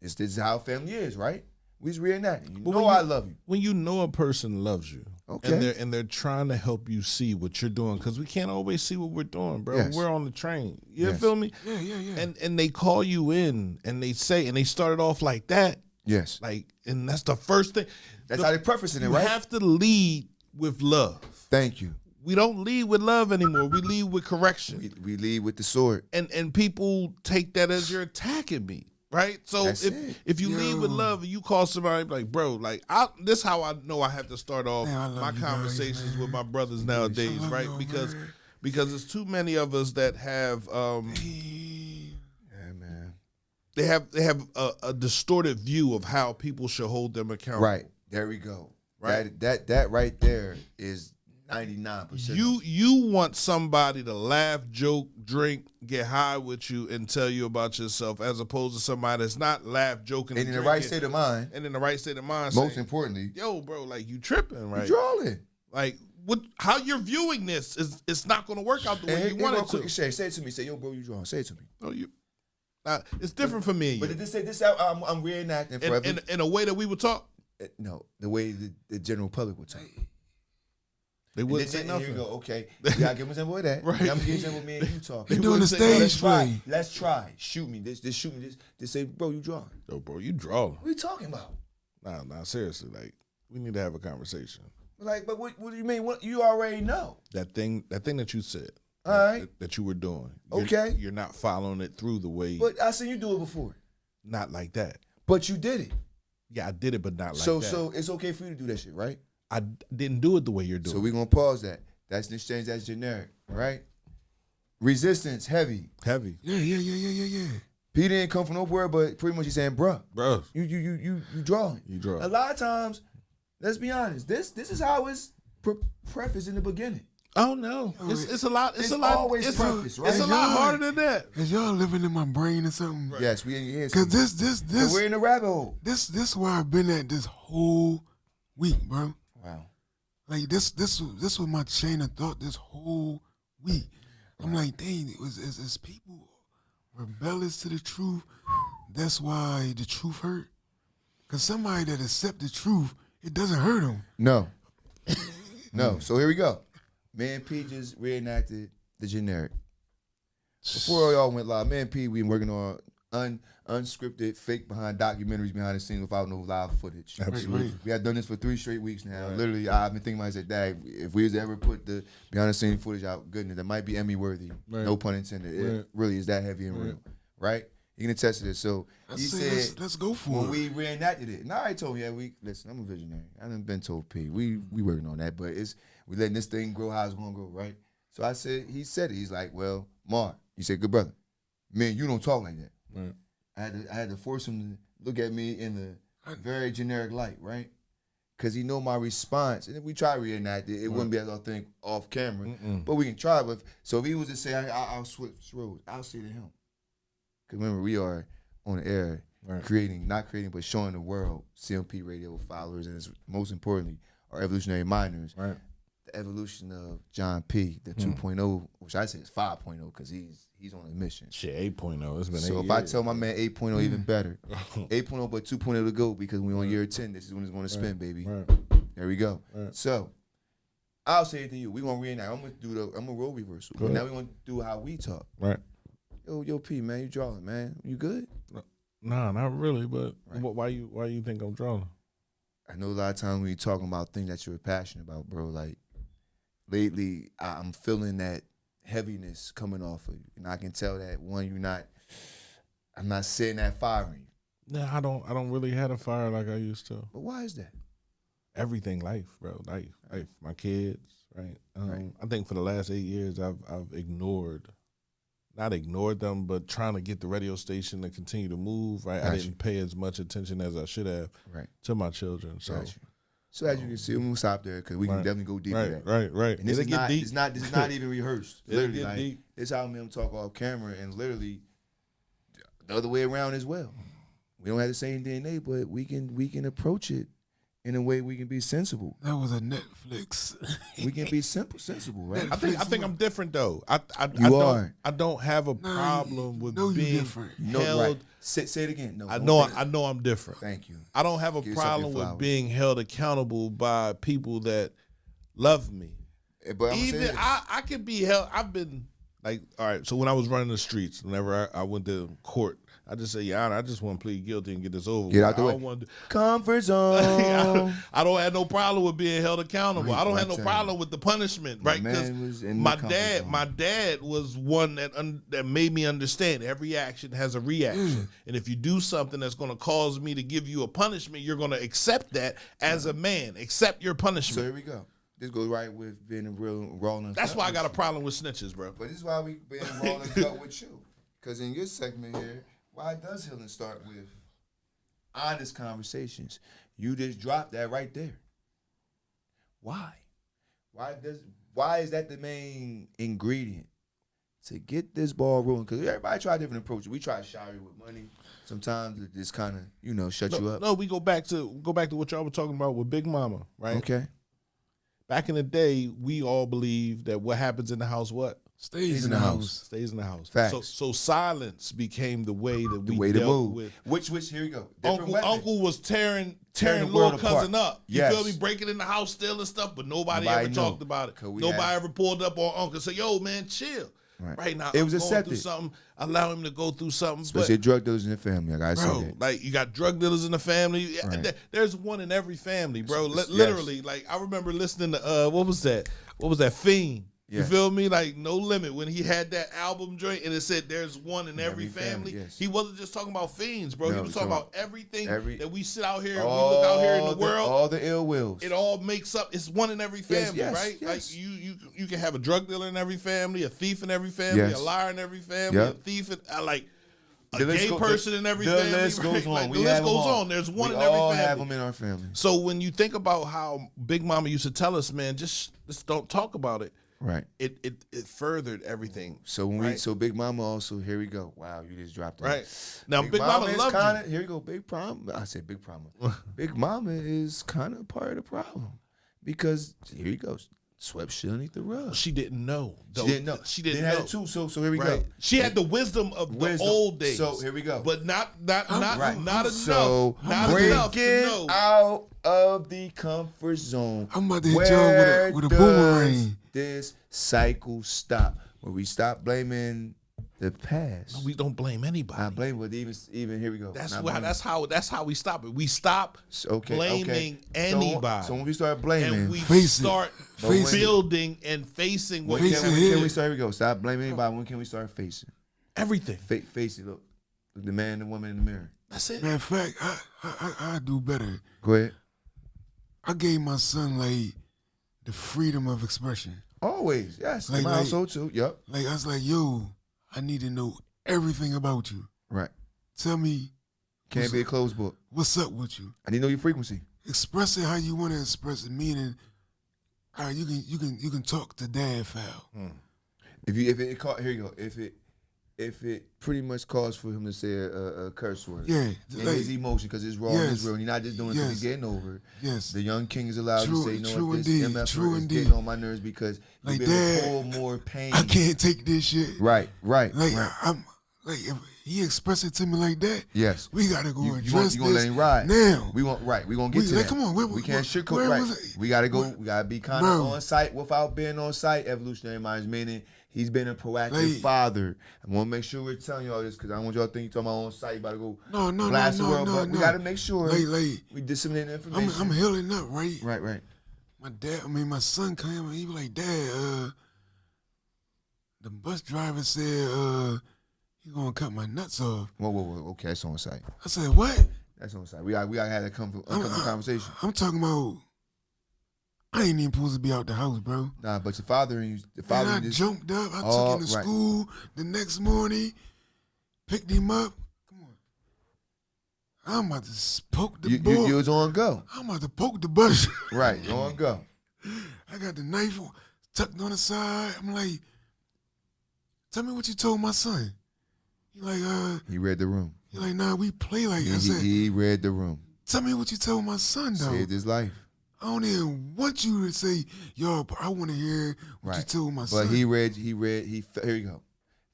This is how family is, right? We just reenacting. You know I love you. When you know a person loves you, okay, and they're trying to help you see what you're doing, because we can't always see what we're doing, bro. Yes. We're on the train. You Yes. feel me? Yeah. And they call you in, and they say, and they started off like that. Yes. Like, and that's the first thing. That's how they prefacing it, right? You have to lead with love. Thank you. We don't lead with love anymore. We lead with correction. We lead with the sword. And people take that as you're attacking me, right? So That's it. if you lead with love and you call somebody like, bro, like this how I know I have to start off my conversations with my brothers nowadays, right? Because there's too many of us that have they have a distorted view of how people should hold them accountable. Right. There we go. Right. That right there is 99%. You want somebody to laugh, joke, drink, get high with you, and tell you about yourself, as opposed to somebody that's not laugh, joking, and in the right state of mind. And in the right state of mind. Most saying, importantly, yo, bro, like you tripping, right? You drawing. Like how you're viewing this is it's not going to work out the way you want it to. Say it to me. Say, yo, bro, you drawing. Say it to me. No, it's different for me and you. But did this I'm reenacting forever. In a way that we would talk. No, the way the general public would talk. They wouldn't say nothing. Here you go. Okay, you gotta give me some of that. Right. I'm gonna give you me and you talk. They doing the stage play. Let's try. Shoot me. This shoot me. This say, bro, you drawing. Yo, bro, you draw. What are you talking about? Nah, seriously. Like, we need to have a conversation. Like, but what do you mean? What you already know? That thing that you said. All right. That you were doing. Okay. You're not following it through the way. But I seen you do it before. Not like that. But you did it. Yeah, I did it, but not like that. So it's okay for you to do that shit, right? I didn't do it the way you're doing. So we're gonna pause that. That's an exchange. That's generic, right? Resistance, heavy. Yeah. P didn't come from nowhere, but pretty much he's saying, bruh, you drawing. You draw. A lot of times, let's be honest. This is how it's prefaced in the beginning. Oh no, it's a lot. It's a lot. Always prefaced, right? It's a lot harder than that. Is y'all living in my brain or something? Right. Yes, we in here. Cause this we're in the rabbit hole. This where I've been at this whole week, bro. Wow. Like this was my chain of thought this whole week. I'm like, dang, is people rebellious to the truth? That's why the truth hurt. Cause somebody that accept the truth, it doesn't hurt them. No. So here we go. Me and P just reenacted the generic. Before y'all went live, me and P, we been working on unscripted, fake documentaries behind the scenes without no live footage. Absolutely. Right. We have done this for 3 straight weeks now. Right. Literally, I've been thinking about it, Dad, if we was to ever put the behind the scenes footage out, goodness, that might be Emmy worthy. Right. No pun intended. It really is that heavy and real. Right? You can attest to this. So he said, let's go for when it. we reenacted it. Now I told him, listen, I'm a visionary. I done been told P. We working on that, but we letting this thing grow how it's gonna grow, right? So I said, he said it. He's like, well, Mark, he said, good brother, man, you don't talk like that. Right. I had to force him to look at me in a very generic light, right? Because he know my response. And if we try to reenact it, it wouldn't be as authentic off camera. But we can try. But so if he was to say, I'll switch roles, I'll say to him. Because remember, we are on the air not creating, but showing the world CMP radio followers, and it's, most importantly, our evolutionary minders. Right. The evolution of John P, the 2.0, which I say is 5.0, because he's on a mission. Shit, 8.0. It's been 8 So years. if I tell my man 8.0 even better, 8.0 but 2.0 to go, because we on year 10, this is when it's going to spin, baby. Right. There we go. Right. So I'll say it to you. We gonna reenact. I'm gonna role reversal. But now we gonna do how we talk. Right. Yo, P, man, you drawing, man? You good? Nah, not really. But why you think I'm drawing? I know a lot of times when you're talking about things that you're passionate about, bro. Like lately, I'm feeling that heaviness coming off of you, and I can tell that I'm not setting that fire in you. Nah, I don't really have a fire like I used to. But why is that? Everything, life, bro. Life. My kids, right? I think for the last 8 years, I've not ignored them, but trying to get the radio station to continue to move. Right, I didn't pay as much attention as I should have to my children. So So as you can see, we'll stop there because we can definitely go deeper. Right. And this is not even rehearsed. Literally, like deep. This how me talk off camera, and literally the other way around as well. We don't have the same DNA, but we can approach it in a way we can be sensible. That was a Netflix. We can be sensible, right? I think I'm different though. I don't have a problem with being different. No, right. Say it again. No, I know I'm different. Thank you. I don't have a problem with being held accountable by people that love me. But even I can be held. I've been like, all right. So when I was running the streets, whenever I went to court, I just say, yeah, I just want to plead guilty and get this over. Get out the way. Comfort zone. I don't have no problem with being held accountable. I don't have no problem with the punishment, right? Because my dad was one that made me understand every action has a reaction, and if you do something that's going to cause me to give you a punishment, you're going to accept that as a man. Accept your punishment. So here we go. This goes right with being a real raw and That's why I got a problem with snitches, bro. But this is why we been raw and cut with you. Because in your segment here, why does healing start with honest conversations? You just dropped that right there. Why? Why is that the main ingredient to get this ball rolling? Because everybody try different approaches. We try to shower you with money. Sometimes it just kind of shut you up. No, we go back to what y'all were talking about with Big Mama, right? Okay. Back in the day, we all believed that what happens in the house, what? Stays in the house. Stays in the house. Facts. So silence became the way that we dealt move with. Which here you go. Uncle was tearing little cousin up. You feel me? Breaking in the house, stealing stuff, but nobody ever talked about it. Nobody ever pulled up on Uncle and said, yo, man, chill. Right now, it was going accepted. through something. Allow him to go through something. Especially drug dealers in the family. Like I said, like you got drug dealers in the family. Right. There's one in every family, bro. Literally, like I remember listening to what was that? Fiend. You feel me? Like No Limit when he had that album joint and it said there's one in every family. He wasn't just talking about fiends, bro. He was talking about everything that we sit out here and we look out here in the world. All the ill wills. It all makes up. It's one in every family, right? Yes. Like you can have a drug dealer in every family, a thief in every family, a liar in every family, a thief in a gay person in every family. The list goes on. Like, the list goes on. There's one in every family. We all have them in our family. So when you think about how Big Mama used to tell us, man, just don't talk about it. Right. It furthered everything. So when so Big Mama also, here we go. Wow, you just dropped it. Right. Now Big Mama loved you. Here we go. Big Big Mama. Big Mama is kind of part of the problem. Because here he goes. Swept shit underneath the rug. She didn't know. She didn't know. Too. So here we go. She had the wisdom of the old days. So here we go. But not enough. So not enough to know. Out of the comfort zone. I'm about to hit y'all with a boomerang. This cycle stop. Where we stop blaming the past. We don't blame anybody. I blame, but even here we go. That's how we stop it. We stop blaming anybody. So when we start blaming, and we start building and facing what can we start? Here we go. Stop blaming anybody. When can we start facing everything? Face it. Look, the man and the woman in the mirror. That's it. Matter of fact, I do better. Go ahead. I gave my son the freedom of expression. Always, yes. My household too. Yep. Like I was like, yo, I need to know everything about you. Right. Tell me. Can't be a closed book. What's up with you? I need to know your frequency. Express it how you want to express it. Meaning, all right, you can talk to dad foul. Here you go. If it pretty much calls for him to say a curse word, in his emotion, because it's raw and it's real, and he's not just doing it because he's getting over it. Yes. The young king is allowed to say, you know what, this MF is getting on my nerves because like you've been pull more pain. I can't take this shit. Right. Like I'm like if he express it to me like that. Yes. We gotta go address you gonna let him ride now. We gonna get to that. Come on, we can't sugarcoat. Right. We gotta go. We gotta be kind of on site without being on site. Evolutionary Mindz, meaning he's been a proactive father. I want to make sure we're telling y'all this because I don't want y'all to think you're talking about on site. You about to go blast the world. But we got to make sure we disseminate the information. I'm healing up, right? Right. My son came and he was like, Dad, the bus driver said he gonna cut my nuts off. Whoa. Okay, that's on site. I said, what? That's on site. We got to have a conversation. I'm talking about, I ain't even supposed to be out the house, bro. Nah, but your father and I jumped up. I took him to school the next morning, picked him up. Come on. I'm about to poke the ball. You was on go. I'm about to poke the bush. Right, you on go. I got the knife tucked on the side. I'm like, tell me what you told my son. He like, He read the room. He like, nah, we play like I said. He read the room. Tell me what you told my son, though. Saved his life. I don't even want you to say, yo, I want to hear what you told my son. But he read, here you go.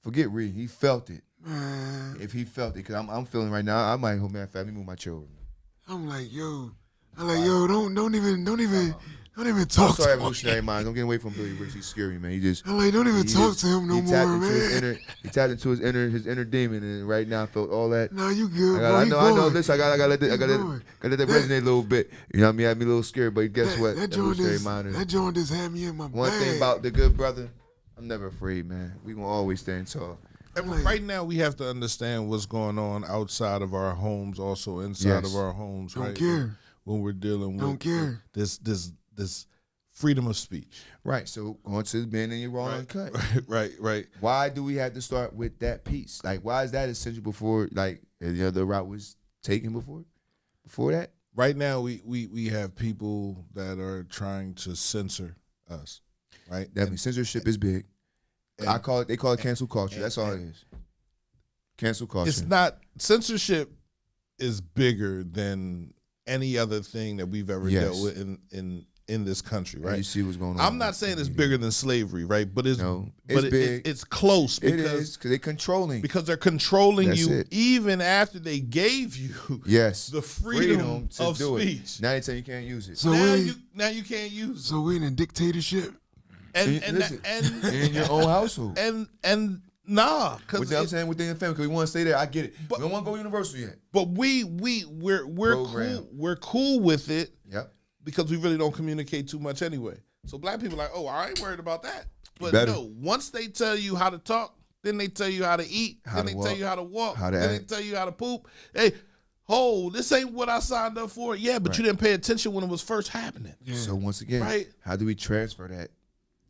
Forget read. He felt it. Man. If he felt it, because I'm feeling right now, I might, let me move my children. I'm like, yo, don't even talk to him. Revolutionary Mindz. Don't get away from Billy Ricks. He's scary, man. I'm like, don't even talk to him no more, man. He tapped into his inner demon, and right now I felt all that. No, you good, bro. I know. Listen, I gotta let that resonate a little bit. You know what I mean? I had me a little scared, but guess what? That joint just had me in my One bag. thing about the good brother, I'm never afraid, man. We gonna always stand tall. And right now, we have to understand what's going on outside of our homes, also inside of our homes. Don't right? care. When we're dealing with this freedom of speech. Right. So going to being in your raw uncut. Right. Why do we have to start with that piece? Like, why is that essential before like any other route was taken before? Before that? Right now, we have people that are trying to censor us. Right. Definitely. Censorship is big. They call it cancel culture. That's all it is. Cancel culture. It's not, censorship is bigger than any other thing that we've ever dealt with in this country, right? And you see what's going on. I'm not saying it's bigger than slavery, right? But it's big. It's close because they're controlling. Because they're controlling you even after they gave you the freedom of speech. Now they tell you can't use it. So now you can't use it. So we're in a dictatorship. And in your own household. And nah, because I'm saying within the family, because we want to stay there. I get it. But we don't want to go universal yet. But we're cool with it. Yep. Because we really don't communicate too much anyway. So black people are like, oh, I ain't worried about that. But no, once they tell you how to talk, then they tell you how to eat, then they tell you how to walk, then they tell you how to poop. Hey, this ain't what I signed up for. Yeah, but you didn't pay attention when it was first happening. Yeah. So once again, how do we transfer that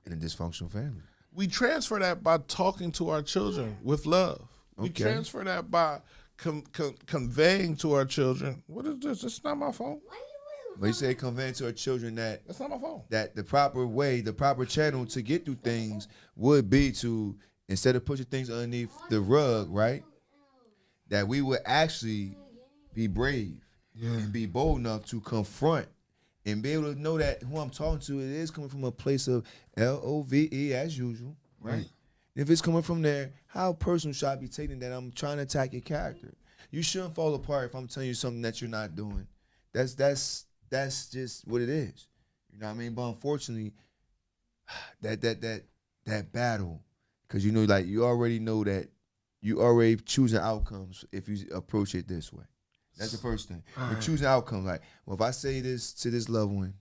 in a dysfunctional family? We transfer that by talking to our children with love. We transfer that by conveying to our children. What is this? It's not my phone. But you say conveying to our children that that's not my phone. That the proper way, the proper channel to get through things would be to, instead of pushing things underneath the rug, right? That we would actually be brave and be bold enough to confront and be able to know that who I'm talking to, it is coming from a place of love as usual, right? If it's coming from there, how personal should I be taking that I'm trying to attack your character? You shouldn't fall apart if I'm telling you something that you're not doing. That's just what it is. You know what I mean? But unfortunately, that battle, because you know, like you already know that you already choosing outcomes if you approach it this way. That's the first thing. You're choosing outcomes. Like, well, if I say this to this loved one,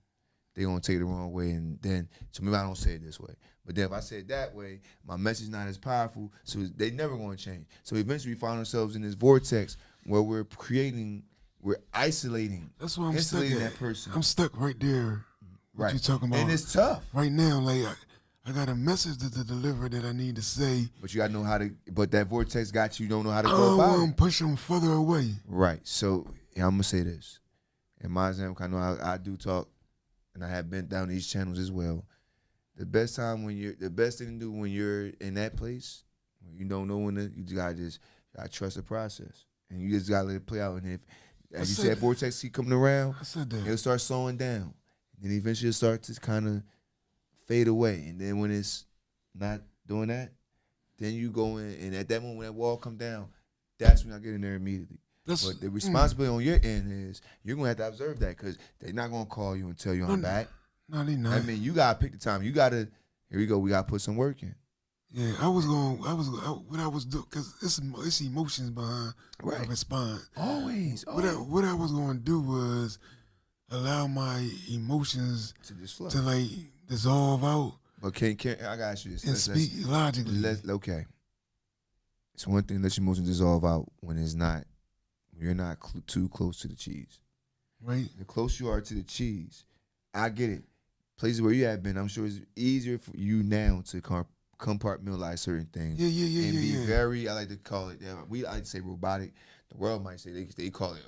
they're gonna take it the wrong way, and then so maybe I don't say it this way. But then if I say it that way, my message not as powerful, so they never gonna change. So eventually we find ourselves in this vortex where we're isolating. That's why I'm stuck at. That person. I'm stuck right there. What you talking about? And it's tough. Right now, like I got a message to deliver that I need to say. But you gotta know how to. But that vortex got you. Don't know how to go about it. I'm pushing them further away. Right. So I'm gonna say this. In my example, I know I do talk, and I have been down these channels as well. The best thing to do when you're in that place, when you don't know you gotta trust the process, and you just gotta let it play out. And if, as you said, vortex keep coming around, it'll start slowing down. And then eventually it'll start to kind of fade away. And then when it's not doing that, then you go in, and at that moment when that wall come down, that's when I get in there immediately. But the responsibility on your end is you're going to have to observe that, because they're not going to call you and tell you I'm back. No, they not. I mean, you got to pick the time. You got to, here we go, we got to put some work in. Yeah, what I was doing, because it's emotions behind my response. Always. What I was going to do was allow my emotions to like dissolve out. But can I got you this. And speak logically. Okay. It's one thing to let your emotions dissolve out when you're not too close to the cheese. Right. The closer you are to the cheese, I get it. Places where you have been, I'm sure it's easier for you now to compartmentalize certain things. Yeah. And be very, I like to call it, I like to say robotic. the world might say they call it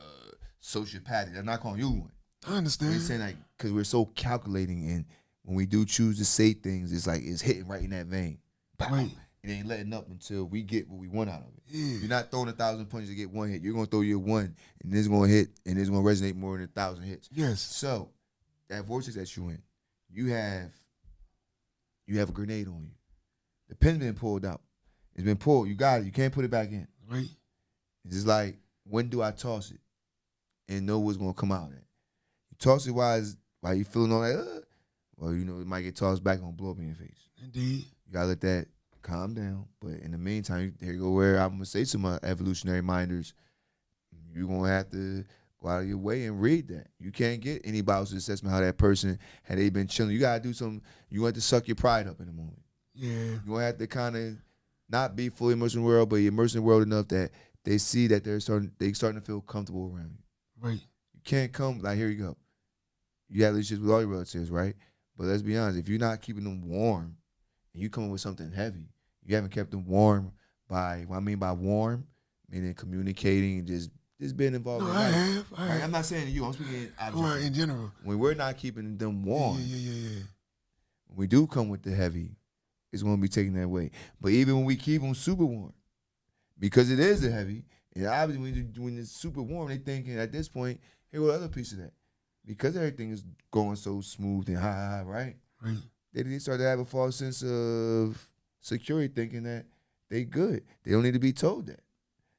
sociopathic. They're not calling you one. I understand. They're saying like because we're so calculating, and when we do choose to say things, it's like it's hitting right in that vein. Pow. Right. It ain't letting up until we get what we want out of it. Yeah. You're not throwing 1,000 punches to get one hit. You're gonna throw your one, and it's gonna hit, and it's gonna resonate more than 1,000 hits. Yes. So that vortex that you in, you have a grenade on you. The pin's been pulled out. It's been pulled. You got it. You can't put it back in. Right. It's just like, when do I toss it and know what's gonna come out of it? You toss it while you feeling all that, well, you know, it might get tossed back and blow up in your face. Indeed. You gotta let that calm down. But in the meantime, here you go where I'm gonna say to my evolutionary minders, you're gonna have to go out of your way and read that. You can't get anybody's assessment how that person had they been chilling. You gotta do something. You have to suck your pride up in the moment. Yeah. You're gonna have to kind of not be fully immersed in the world, but you're immersed in the world enough that they see that they starting to feel comfortable around you. Right. You can't come like, here you go. You have relationships with all your relatives, right? But let's be honest, if you're not keeping them warm and you come up with something heavy, you haven't kept them warm by, what I mean by warm, meaning communicating and just being involved No, in I life. have. Right? I'm not saying to you, I'm speaking Right, in general. when we're not keeping them warm, Yeah. when we do come with the heavy, it's going to be taken that way. But even when we keep them super warm, because it is a heavy, and obviously when it's super warm, they thinking at this point, here go the other piece of that. Because everything is going so smooth and high, right? Right. They start to have a false sense of security, thinking that they good. They don't need to be told that.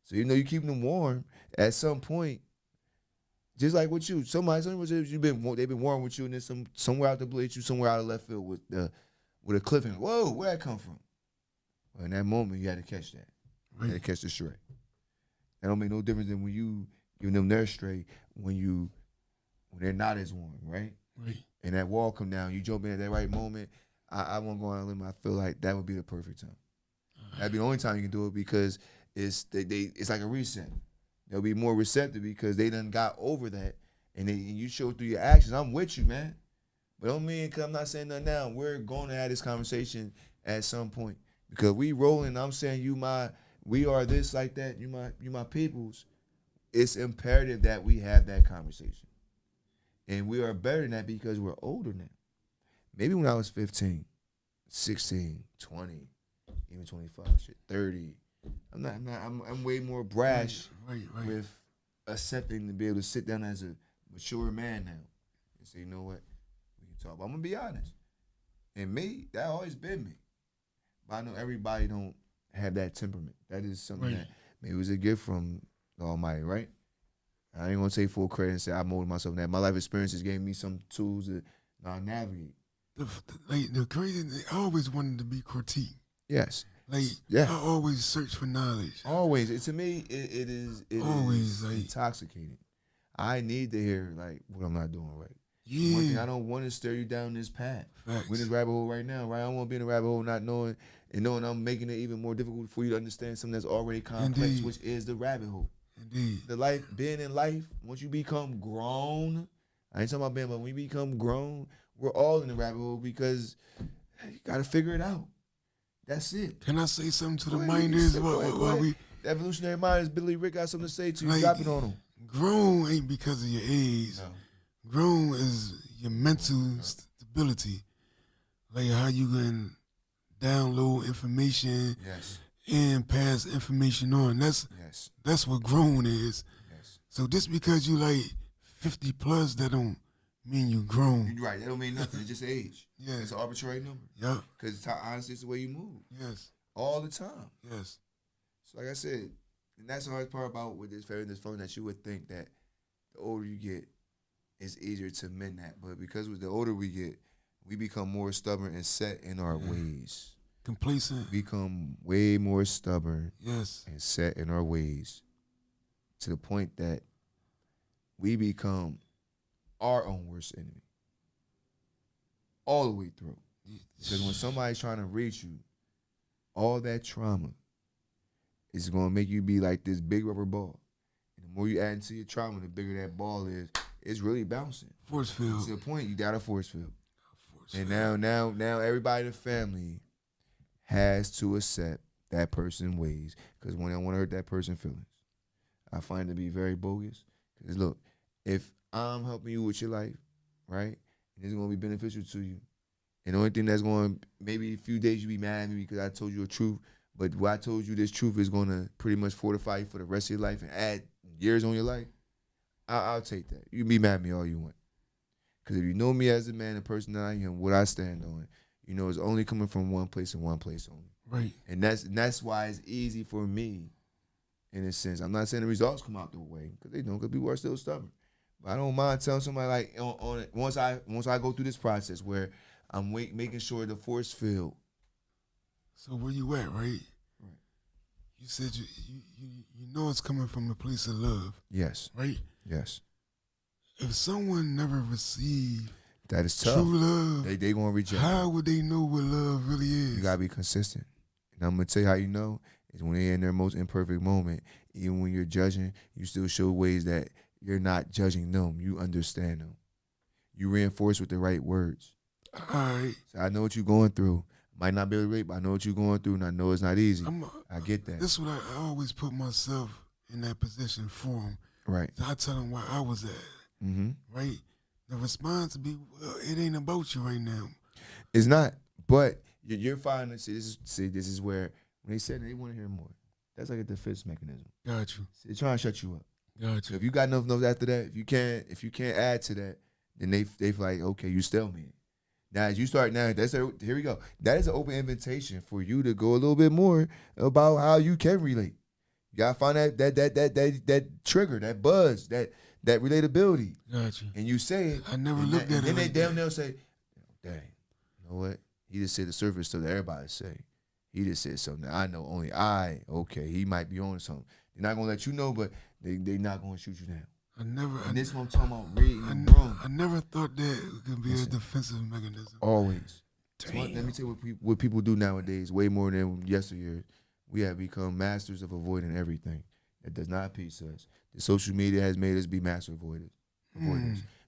So even though you keep them warm, at some point, just like with you, they've been warm with you, and then somewhere out the blue, hit you somewhere out of left field with a cliff, and whoa, where'd that come from? Well, in that moment, you had to catch that. Right. You had to catch the stray. That don't make no difference than when you give them their stray when they're not as warm, right? Right. And that wall come down, you jump in at that right moment. I won't go on a limb. I feel like that would be the perfect time. That'd be the only time you can do it because it's like a reset. They'll be more receptive because they done got over that, and you show through your actions. I'm with you, man. But don't mean because I'm not saying nothing now. We're going to have this conversation at some point because we rolling. I'm saying we are this like that. You my peoples. It's imperative that we have that conversation, and we are better than that because we're older now. Maybe when I was 15, 16, 20, even 25, 30. I'm way more brash Right. with accepting to be able to sit down as a mature man now and say, you know what, we can talk. But I'm gonna be honest. And me, that always been me. But I know everybody don't have that temperament. That is something that maybe was a gift from the Almighty, right? I ain't gonna take full credit and say I molded myself in that. My life experiences gave me some tools to navigate. The crazy thing, I always wanted to be critiqued. Yes. I always search for knowledge. Always. To me, it is always intoxicating. I need to hear what I'm not doing right. Yeah. One thing, I don't want to steer you down this path. Facts. We're in this rabbit hole right now, right? I don't want to be in a rabbit hole not knowing I'm making it even more difficult for you to understand something that's already complex, Indeed. which is the rabbit hole. Indeed. Being in life, once you become grown, I ain't talking about being, but when you become grown, we're all in the rabbit hole because you got to figure it out. That's it. Can I say something to the minders while we? The evolutionary minders, Billy Rick got something to say to you. Drop it on them. Grown ain't because of your age. No. Grown is your mental stability. Like how you can download information and pass information on. That's what grown is. Yes. So just because you 50 plus, that don't mean you grown. You're right. That don't mean nothing. It's just age. Yeah. It's an arbitrary number. Yeah. Because honestly, it's the way you move. Yes. All the time. Yes. So like I said, and that's the hardest part about with this phone that you would think that the older you get, it's easier to mend that. But because with the older we get, we become more stubborn and set in our ways. Complacent. Become way more stubborn. Yes. And set in our ways to the point that we become our own worst enemy. All the way through. Because when somebody's trying to reach you, all that trauma is going to make you be like this big rubber ball. And the more you add into your trauma, the bigger that ball is. It's really bouncing. Force field. To the point you got a force field. Now everybody in the family has to accept that person's ways because when I want to hurt that person's feelings. I find it to be very bogus. Because look, if I'm helping you with your life, right, and it's going to be beneficial to you, and the only thing that's going to, maybe a few days you be mad at me because I told you the truth, but what I told you, this truth is going to pretty much fortify you for the rest of your life and add years on your life, I'll take that. You can be mad at me all you want. Because if you know me as a man, the person that I am, what I stand on, you know it's only coming from one place and one place only. Right. And that's why it's easy for me, in a sense. I'm not saying the results come out the way, because they don't, because people are still stubborn. But I don't mind telling somebody, like, on it, once I go through this process where I'm making sure the force field. So where you at, right? Right. You said you know it's coming from the place of love. Yes. Right? Yes. If someone never received that is tough. True love, they gonna reject. How would they know what love really is? You gotta be consistent. And I'm gonna tell you how you know is when they're in their most imperfect moment. Even when you're judging, you still show ways that you're not judging them. You understand them. You reinforce with the right words. All right. So I know what you're going through. Might not be able to relate, but I know what you're going through, and I know it's not easy. I get that. This is what I always put myself in that position for them. Right. So I tell them where I was at. Mm-hmm. Right. The response would be, well, it ain't about you right now. It's not, but you're finding. See, this is where when they said they want to hear more. That's like a defense mechanism. Got you. They're trying to shut you up. Got you. So if you got enough notes after that, if you can't add to that, then they feel like, okay, you still me. Now as you start now, here we go. That is an open invitation for you to go a little bit more about how you can relate. You gotta find that trigger, that buzz, that relatability. Got you. And you say it. I never looked at it. And then they damn near say, dang, you know what? He just said the surface stuff that everybody say. He just said something that I know only I. Okay, he might be on something. They're not gonna let you know, but they not gonna shoot you down. This what I'm talking about. Reading wrong. I never thought that could be a defensive mechanism. Always. So let me tell you what people do nowadays, way more than yesteryear. We have become masters of avoiding everything. That does not appease us. The social media has made us be master avoiders.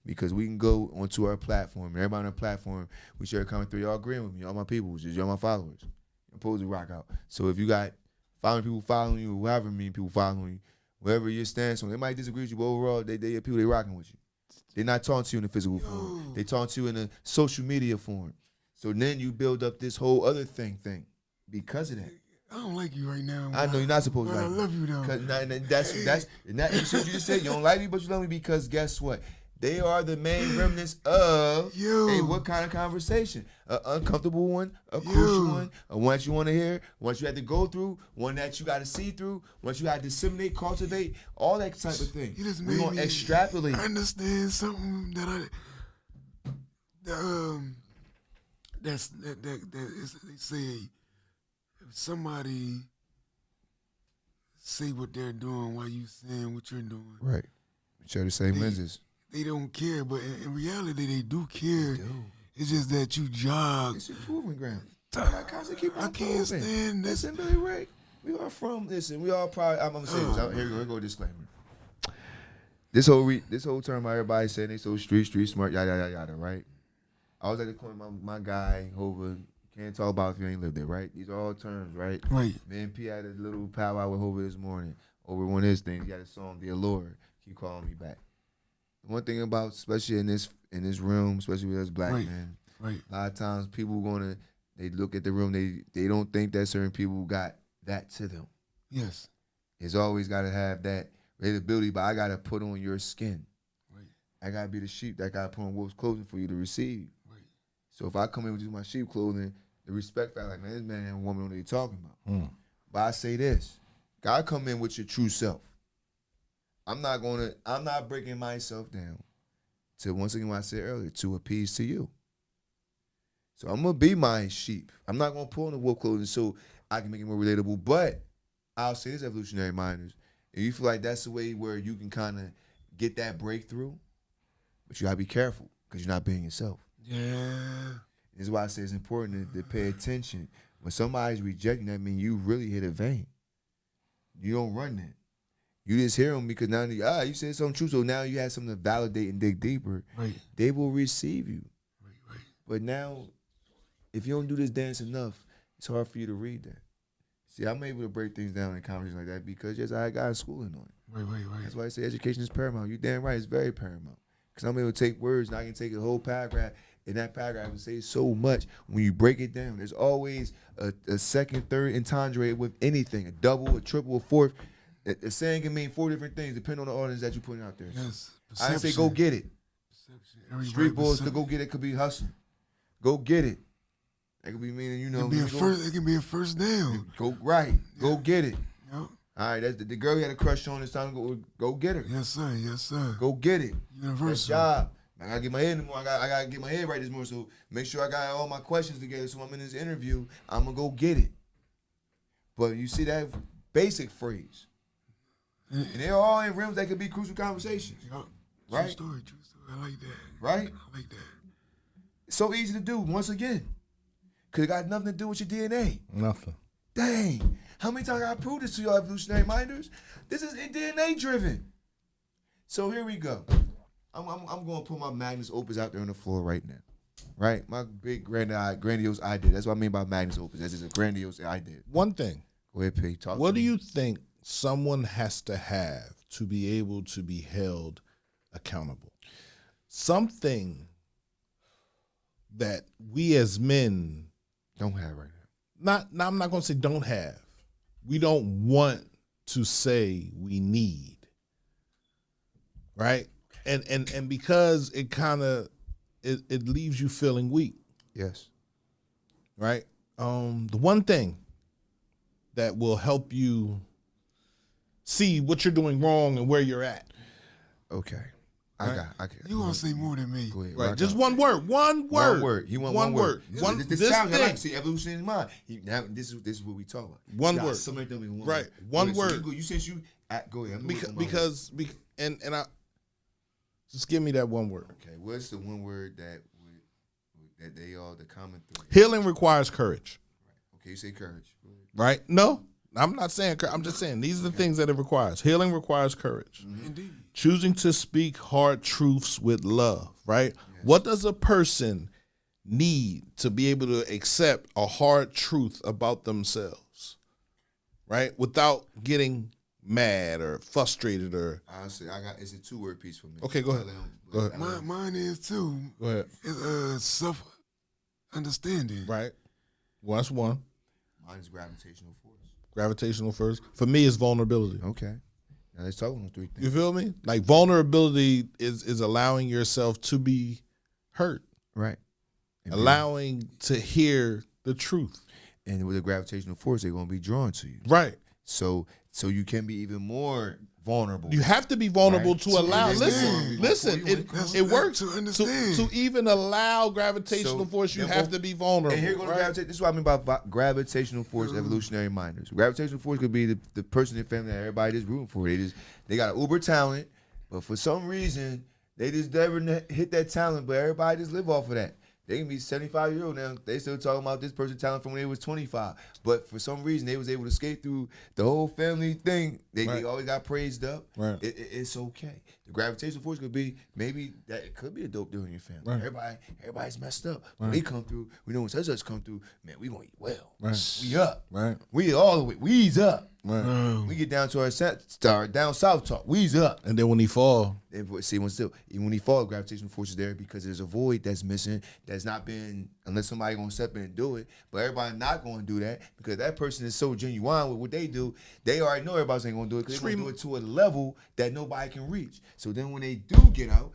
Because we can go onto our platform, and everybody on our platform, we share a comment through. Y'all agreeing with me, all my people, just y'all my followers. I'm supposed to rock out. So if you got people following you, or however many people following you, wherever your stance on, they might disagree with you, but overall, they people they rocking with you. They're not talking to you in the physical form. They talking to you in a social media form. So then you build up this whole other thing because of that. I don't like you right now. I know you're not supposed to like me. I love you though. That's you just said you don't like me, but you love me because guess what? They are the main remnants of what kind of conversation? An uncomfortable one, a crucial one, a one that you want to hear, one that you have to go through, one that you got to see through, one that you got to disseminate, cultivate, all that type of thing. We're going to extrapolate. I understand something they say if somebody say what they're doing while you saying what you're doing. Right. Share the same lenses. They don't care, but in reality, they do care. It's just that you jog. It's improvement ground. I can't stand this. Listen, Billy Ray, we are from, we all probably, I'm going to say this. Here we go, disclaimer. This whole term everybody saying they so street smart, yada, yada, yada, right? I was at the corner, my guy, Hova, can't talk about if you ain't lived there, right? These are all terms, right? Right. Me and P had a little powwow with Hova this morning over one of his things. He had a song, The Allure. Keep calling me back. One thing about, especially in this room, especially with us black men, right. A lot of times people they look at the room, they don't think that certain people got that to them. Yes. It's always got to have that relatability, but I got to put on your skin. Right. I got to be the sheep that got to put on wolf's clothing for you to receive. Right. So if I come in with my sheep clothing, the respect factor, like, man, this man and woman know what they talking about. But I say this, God come in with your true self. I'm not breaking myself down to, once again, what I said earlier, to appease to you. So I'm going to be my sheep. I'm not going to pull on the wolf clothing so I can make it more relatable. But I'll say this, Evolutionary Minders, if you feel like that's the way where you can kind of get that breakthrough, but you got to be careful because you're not being yourself. Yeah. This is why I say it's important to pay attention. When somebody's rejecting, that means you really hit a vein. You don't run that. You just hear them because now you said something true, so now you have something to validate and dig deeper. Right. They will receive you. Right. But now, if you don't do this dance enough, it's hard for you to read that. See, I'm able to break things down in conversations like that because yes, I got schooling on it. Wait. That's why I say education is paramount. You damn right, it's very paramount. Because I'm able to take words and I can take a whole paragraph. In that paragraph, and say so much. When you break it down, there's always a second, third entendre with anything. A double, a triple, a fourth. A saying can mean 4 different things depending on the audience that you're putting out there. Yes. I say go get it. Street boys to go get it could be hustling. Go get it. That could be meaning, you know. It can be a first down. Go right. Go get it. Yep. All right, that's the girl you had a crush on this time. Go get her. Yes, sir. Go get it. Universal. That's job. I gotta get my head in the morning. I gotta get my head right this morning. So make sure I got all my questions together. So I'm in this interview. I'm gonna go get it. But you see that basic phrase, and they're all in realms that could be crucial conversations. Yep. Right? True story. I like that. Right? I like that. It's so easy to do. Once again, cause it got nothing to do with your DNA. Nothing. Dang. How many times I proved this to y'all evolutionary minders? This is DNA driven. So here we go. I'm going to put my magnus opus out there on the floor right now. Right? My big grandiose idea. That's what I mean by magnus opus. That's just a grandiose idea. One thing. Go ahead, P. Talk What to do me. you think someone has to have to be able to be held accountable? Something that we as men Don't have right now. I'm not going to say don't have. We don't want to say we need. Right? And because it kind of it leaves you feeling weak, Yes. right? The one thing that will help you see what you're doing wrong and where you're at. Okay. Right. I can. You want to say more than me. Go ahead. Right? rock Just out. one word. One word. One word. He want one word. This this sounds thing. like see evolution in mind. This is what we talk about. One You got word. So many things in one Right. word. One Go ahead. word. So you since you go ahead. Because and I just give me that one word. Okay. What's the one word that they all the common thread? Healing requires courage. Okay. You say courage. Go ahead. Right? No, I'm not saying. I'm just saying these are the things that it requires. Healing requires courage. Indeed. Choosing to speak hard truths with love, right? Yes. What does a person need to be able to accept a hard truth about themselves, right? Without getting mad or frustrated or. Honestly, it's a 2-word piece for me. Okay, go ahead. Go ahead. Mine is too. Go ahead. It's self-understanding. Right. Well, that's one. Mine is gravitational force. Gravitational first. For me, it's vulnerability. Okay. Now let's talk on those 3 things. You feel me? Like vulnerability is allowing yourself to be hurt. Right. And allowing to hear the truth. And with the gravitational force, they're going to be drawn to you. Right. So you can be even more vulnerable. You have to be vulnerable right. to allow. Listen. It works to understand. To even allow gravitational force. You have to be vulnerable. And here goes gravitation. This is what I mean by gravitational force. Evolutionary minders. Gravitational force could be the person in the family that everybody is rooting for. They got an uber talent, but for some reason they just never hit that talent. But everybody just live off of that. They can be 75 years old now. They still talking about this person's talent from when they was 25. But for some reason, they was able to skate through the whole family thing. They always got praised up. Right. It's okay. The gravitational force could be maybe that it could be a dope deal in your family. Right. Everybody's messed up. When they come through, we know when such come through, man, we gonna eat well. Right. We up. Right. We all the way. We's up. Right. We get down to our down south talk. We's up. And then when he fall, see, when he falls, gravitational force is there because there's a void that's missing that's not been, unless somebody gonna step in and do it. But everybody not gonna do that because that person is so genuine with what they do. They already know everybody's ain't gonna do it because they're gonna do it to a level that nobody can reach. So then when they do get out,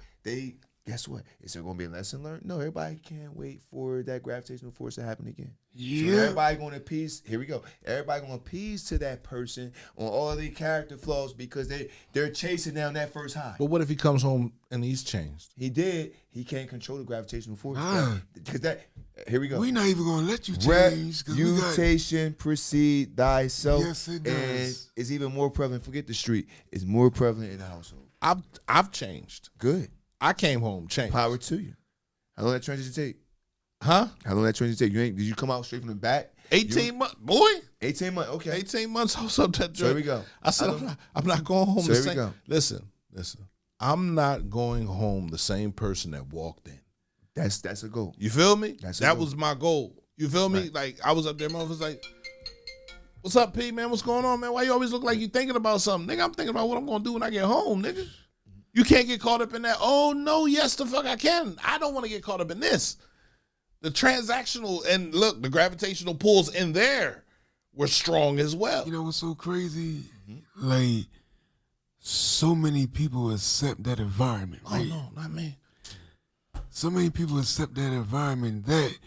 guess what? Is there gonna be a lesson learned? No, everybody can't wait for that gravitational force to happen again. Yeah. So everybody gonna appease. Here we go. Everybody gonna appease to that person on all their character flaws because they're chasing down that first high. but what if he comes home and he's changed? He did. He can't control the gravitational force. Because here we go. We're not even gonna let you change. Reputation precede thyself. Yes, it does. And it's even more prevalent. Forget the street. It's more prevalent in the household. I've changed. Good. I came home changed. Power to you. How long that transition take? Huh? How long that transition take? Did you come out straight from the back? 18 months, boy. 18 months. Okay. 18 months. I was up that joint. So here we go. I said I'm not going home So the here we same. go. Listen. I'm not going home the same person that walked in. That's a goal. You feel me? That was my goal. You feel me? Right. Like I was up there, motherfuckers like, What's up, P, man? What's going on, man? Why you always look like you thinking about something? Nigga, I'm thinking about what I'm going to do when I get home, nigga. You can't get caught up in that. Oh, no, yes, the fuck I can. I don't want to get caught up in this. The transactional and, look, the gravitational pulls in there were strong as well. You know what's so crazy? Like, so many people accept that environment, right? Oh, no, not me. So many people accept that environment that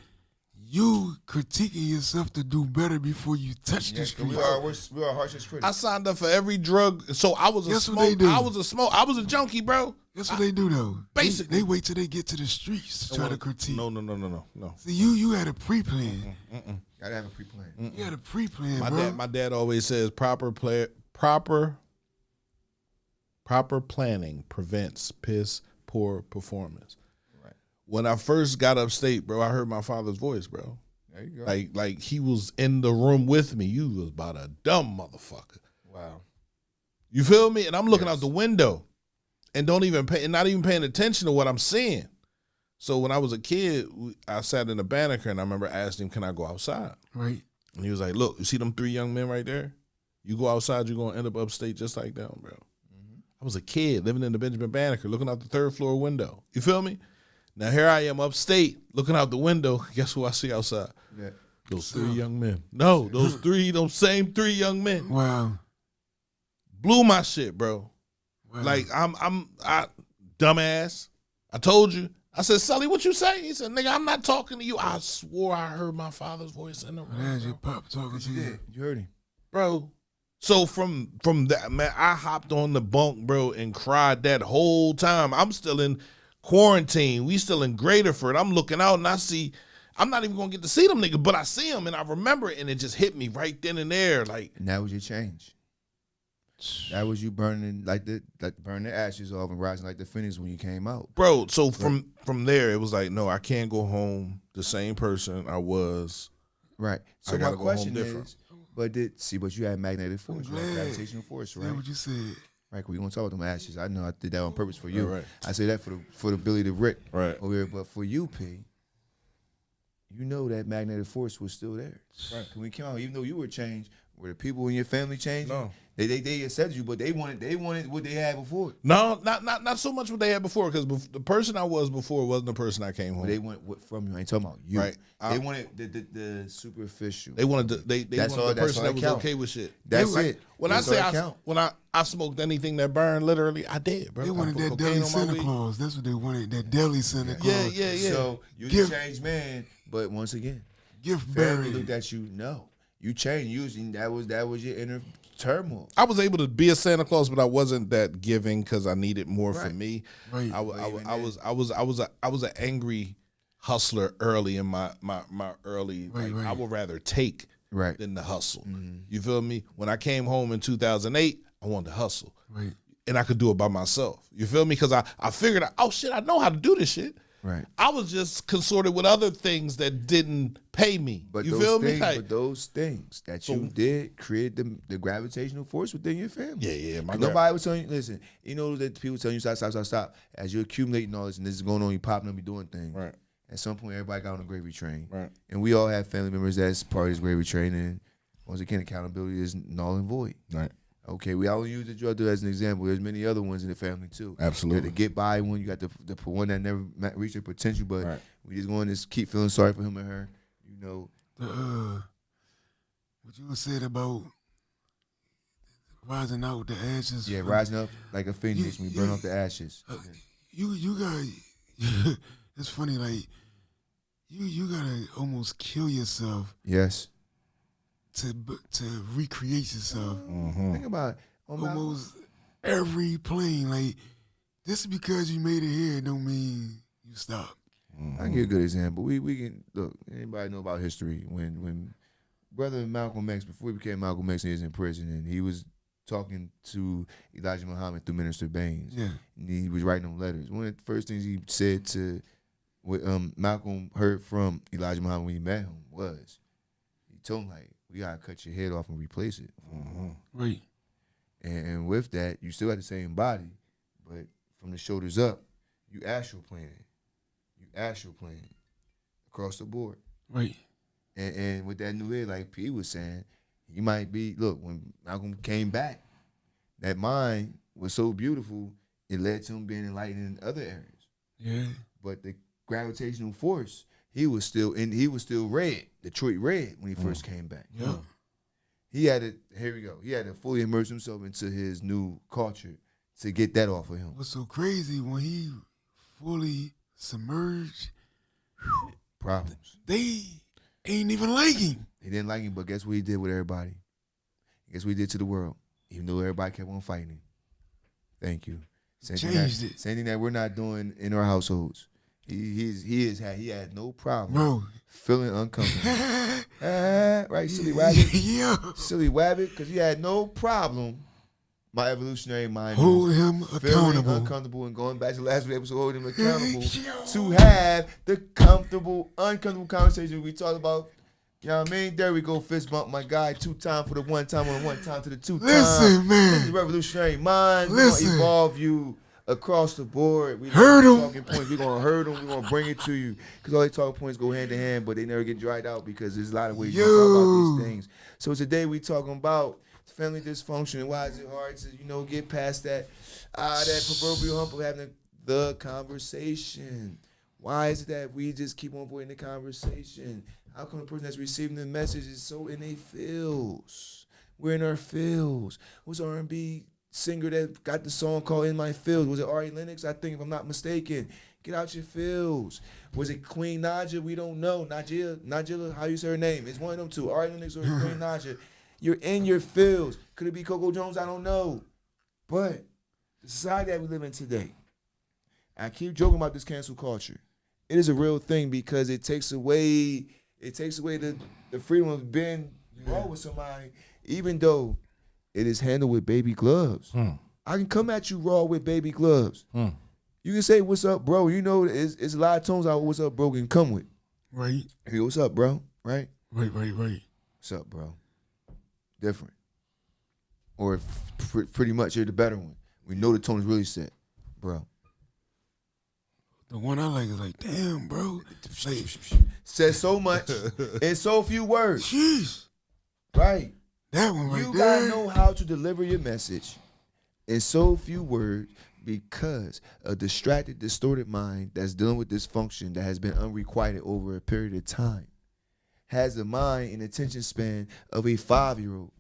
you critiquing yourself to do better before you touch the street. We are harshest critics. I signed up for every drug. So I was a smoke. I was a junkie, bro. That's what they do, though. Basically. They wait till they get to the streets to try to critique. No. See, you had a pre-plan. Gotta have a pre-plan. You had a pre-plan, bro. My dad always says proper planning prevents piss poor performance. Right. When I first got upstate, bro, I heard my father's voice, bro. There you go. Like he was in the room with me. You was about a dumb motherfucker. Wow. You feel me? And I'm looking out the window and not even paying attention to what I'm seeing. So when I was a kid, I sat in the Banneker and I remember asking him, can I go outside? Right. And he was like, look, you see them 3 young men right there? You go outside, you're going to end up upstate just like them, bro. I was a kid living in the Benjamin Banneker, looking out the 3rd floor window. You feel me? Now here I am upstate, looking out the window. Guess who I see outside? Yeah. Those 3 young men. No, those same 3 young men. Wow. Blew my shit, bro. Wow. Like I dumbass. I told you. I said, Sully, what you say? He said, nigga, I'm not talking to you. I swore I heard my father's voice in the room. That's your pop talking to you. You heard him. Bro. So from that, man, I hopped on the bunk, bro, and cried that whole time. I'm still in quarantine. We still in Graterford. I'm looking out and I see, I'm not even going to get to see them niggas, but I see them and I remember it and it just hit me right then and there. Like, And that was your change. That was you burning burning the ashes off and rising like the phoenix when you came out. Bro, so from there, it was like, no, I can't go home the same person I was. Right. So I my gotta go home question different. is, but you had magnetic force, I'm you had glad. gravitational force, Yeah, right? what you said. Right, we gonna talk about them ashes. I know I did that on purpose for you. Right. I say that for the Billy the Rick. Right. Over here, but for you, P, you know that magnetic force was still there. Right. Can we count? Even though you were changed, were the people in your family changed? No. They accepted you, but they wanted what they had before. No, not so much what they had before, because the person I was before wasn't the person I came home. But they wanted what from you. I ain't talking about you. Right. They wanted the superficial. They wanted the person that was count. okay with shit. That's Like, it. When That's I say all that count. when I smoked anything that burned, literally, I did, bro. They I wanted put that cocaine deli on my Santa weed. Claus. That's what they wanted. That deli Santa Claus. Yeah. So you Give- the changed man, but once again, Gift family buried. looked at you. No, you changed. Using that was your inner turmoil. I was able to be a Santa Claus, but I wasn't that giving because I needed more for Right. me. Right. I was an angry hustler early in my early. Right, like, right. I would rather take Right. than the hustle. You feel me? When I came home in 2008, I wanted to hustle, Right. and I could do it by myself. You feel me? Because I figured out, oh shit, I know how to do this shit. Right. I was just consorted with other things that didn't pay me. But you those feel things, me? Like, but those things that you did create the gravitational force within your family. yeah. Nobody was telling you. Listen, you know that people telling you stop. As you're accumulating all this and this is going on, you popping up, you doing things. Right. At some point, everybody got on a gravy train. Right. And we all have family members that's part of this gravy train. And once again, accountability is null and void. Right. Okay, we all use the drug dealer as an example. There's many other ones in the family too. Absolutely. You got the get by one. You got the one that never reached their potential, but Right. we just going to keep feeling sorry for him or her. You know, What you said about rising out with the ashes. yeah, rising up like a phoenix when you burn off the ashes. You got. It's funny, like you gotta almost kill yourself Yes. to recreate yourself. Think about it. Almost every plane, like just because you made it here, don't mean you stop. I can give you a good example. We can look. Anybody know about history when brother Malcolm X, before he became Malcolm X, he was in prison and he was talking to Elijah Muhammad through Minister Baines. Yeah. And he was writing them letters. One of the first things he said to what Malcolm heard from Elijah Muhammad when he met him was, he told him, like, we gotta cut your head off and replace it. Right. And with that, you still have the same body, but from the shoulders up, you astral planning. You astral planning across the board. Right. And with that new head, like P was saying, He might be, look, when Malcolm came back, that mind was so beautiful, it led to him being enlightened in other areas. Yeah. But the gravitational force, he was still red, Detroit red when he first came back. Yeah. He had to, here we go. He had to fully immerse himself into his new culture to get that off of him. What's so crazy, when he fully submerged, Problems. they ain't even like him. They didn't like him, but guess what he did with everybody? Guess what he did to the world? Even though everybody kept on fighting him. Thank you. Same thing that we're not doing in our households. He had no problem, Bro, feeling uncomfortable. Right, silly wabbit. Yeah. Silly wabbit, because he had no problem. My evolutionary mind Hold him feeling accountable. uncomfortable, and going back to last week's episode, holding him accountable to have the uncomfortable conversation we talked about. You know what I mean? There we go, fist bump my guy 2 times for the 1 time, on the 1 time to the 2 times. Listen, man. This is Revolutionary Mindz. We're going to evolve you across the board. We Hurt 'em. talking points. We're going to hurt them. We're going to bring it to you. Because all these talking points go hand in hand, but they never get dried out because there's a lot of ways to talk about these things. So today we talking about family dysfunction and why is it hard to, get past that proverbial hump of having the conversation. Why is it that we just keep on avoiding the conversation? How come the person that's receiving the message is so in their feels? We're in our feels. What's R&B singer that got the song called In My Feels? Was it Ari Lennox? I think, if I'm not mistaken. Get out your feels. Was it Queen Naja? We don't know. Najila, how you say her name? It's one of them two. Ari Lennox or Queen Naja. You're in your feels. Could it be Coco Jones? I don't know. But the society that we live in today, I keep joking about this cancel culture. It is a real thing because it takes away the freedom of being raw with somebody, even though it is handled with baby gloves. I can come at you raw with baby gloves. You can say, what's up, bro? It's a lot of tones out what's up, bro, can come with. Right. Hey, what's up, bro? Right? Right. What's up, bro? Different. Or pretty much you're the better one. We know the tone is really set, bro. The one I like is like, damn, bro. Like, says so much in so few words. jeez. Right. That one right You there. gotta know how to deliver your message in so few words because a distracted, distorted mind that's dealing with dysfunction that has been unrequited over a period of time has the mind and attention span of a 5-year-old.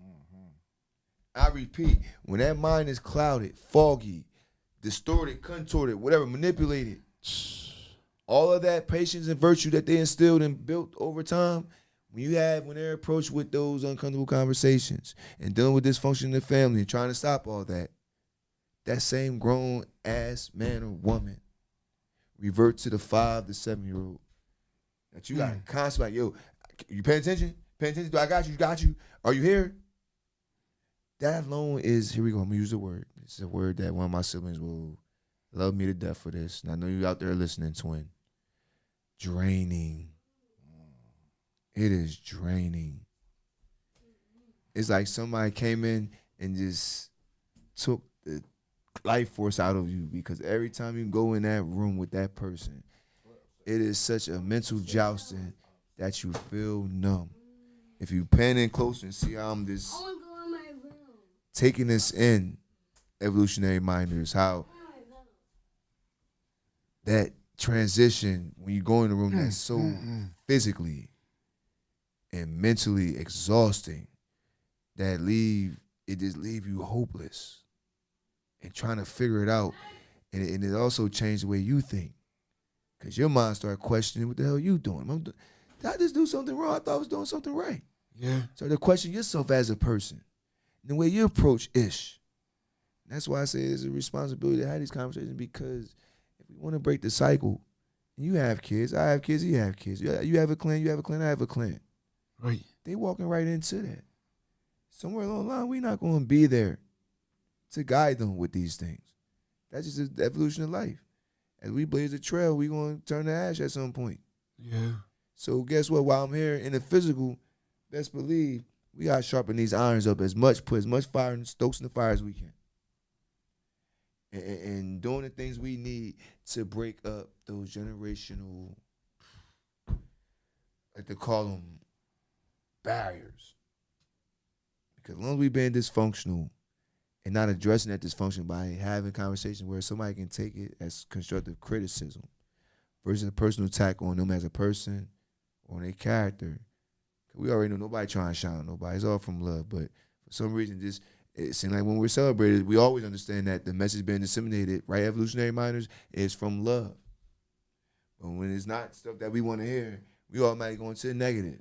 I repeat, when that mind is clouded, foggy, distorted, contorted, whatever, manipulated, all of that patience and virtue that they instilled and built over time, when they're approached with those uncomfortable conversations and dealing with dysfunction in the family and trying to stop all that, that same grown ass man or woman revert to the 5 to 7-year-old. That you got to constantly, yo, you paying attention? Paying attention? Do I got you? Got you? Are you here? That alone is, here we go, I'm going to use a word. It's a word that one of my siblings will love me to death for this. And I know you out there listening, twin. Draining. It is draining. It's like somebody came in and just took the life force out of you because every time you go in that room with that person, it is such a mental jousting that you feel numb. If you pan in closer and see how I'm just taking this in, Evolutionary Minders, how that transition when you go in the room that's so physically and mentally exhausting that just leave you hopeless and trying to figure it out. And it also changed the way you think. Because your mind started questioning, what the hell you doing? Did I just do something wrong? I thought I was doing something right. Yeah. So to question yourself as a person, and the way you approach ish. And that's why I say it's a responsibility to have these conversations, because if we want to break the cycle, you have kids, I have kids, you have kids. You have a clan, I have a clan. Right. They walking right into that. Somewhere along the line, we're not going to be there to guide them with these things. That's just the evolution of life. As we blaze the trail, we're going to turn to ash at some point. Yeah. So guess what? While I'm here in the physical, best believe we got to sharpen these irons up put as much fire and stokes in the fire as we can. And doing the things we need to break up those generational, like they call them, barriers. Because as long as we've been dysfunctional and not addressing that dysfunction by having conversations where somebody can take it as constructive criticism versus a personal attack on them as a person or on their character. We already know nobody trying to shine on nobody. It's all from love. But for some reason, it seems like when we're celebrated, we always understand that the message being disseminated, right, evolutionary minders, is from love. But when it's not stuff that we want to hear, we automatically go into the negative.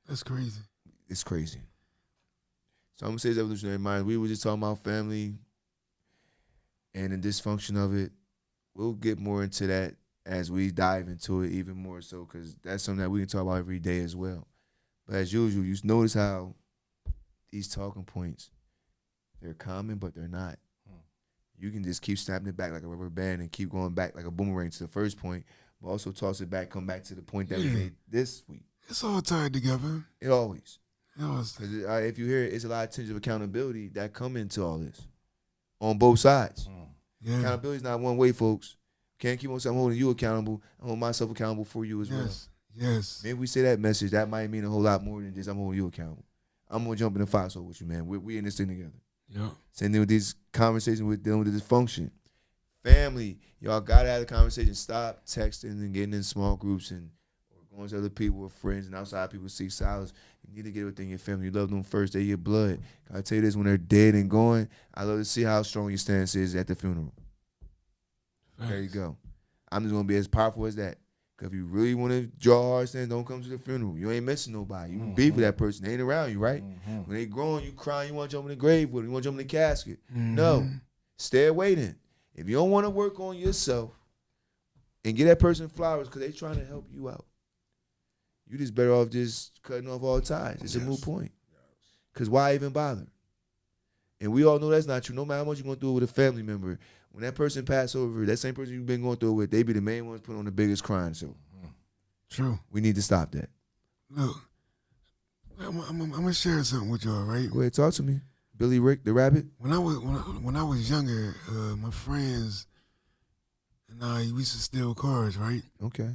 That's crazy. It's crazy. So I'm going to say it's evolutionary minders. We were just talking about family and the dysfunction of it. We'll get more into that as we dive into it even more so, because that's something that we can talk about every day as well. But as usual, you notice how these talking points, they're common, but they're not. You can just keep snapping it back like a rubber band and keep going back like a boomerang to the first point, but also toss it back, come back to the point that we made this week. It's all tied together. It always. Because if you hear it, it's a lot of tension of accountability that come into all this on both sides. Yeah. Accountability is not one way, folks. Can't keep on saying I'm holding you accountable. I'm holding myself accountable for you as well. Yes. Maybe we say that message, that might mean a whole lot more than just I'm holding you accountable. I'm going to jump in the foxhole with you, man. We in this thing together. Yeah. Same thing with these conversations with dealing with the dysfunction. Family, y'all got to have the conversation. Stop texting and getting in small groups and or going to other people with friends and outside people seek solace. You need to get within your family. You love them first. They're your blood. I tell you this, when they're dead and gone, I love to see how strong your stance is at the funeral. Thanks. There you go. I'm just going to be as powerful as that. Because if you really want to draw hard stance, don't come to the funeral. You ain't missing nobody. You can beef with that person. They ain't around you, right? When they grown, you crying, you want to jump in the grave with them. You want to jump in the casket. No. Stay away then. If you don't want to work on yourself and get that person flowers because they trying to help you out, you just better off just cutting off all ties. It's a moot point. Because why even bother? And we all know that's not true. No matter how much you're going through it with a family member, when that person pass over, that same person you've been going through it with, they be the main ones putting on the biggest crying. So True. We need to stop that. Look, I'm gonna share something with y'all, right? Go ahead, talk to me. Billy Rick, the rabbit. When I was younger, my friends and I, we used to steal cars, right? Okay.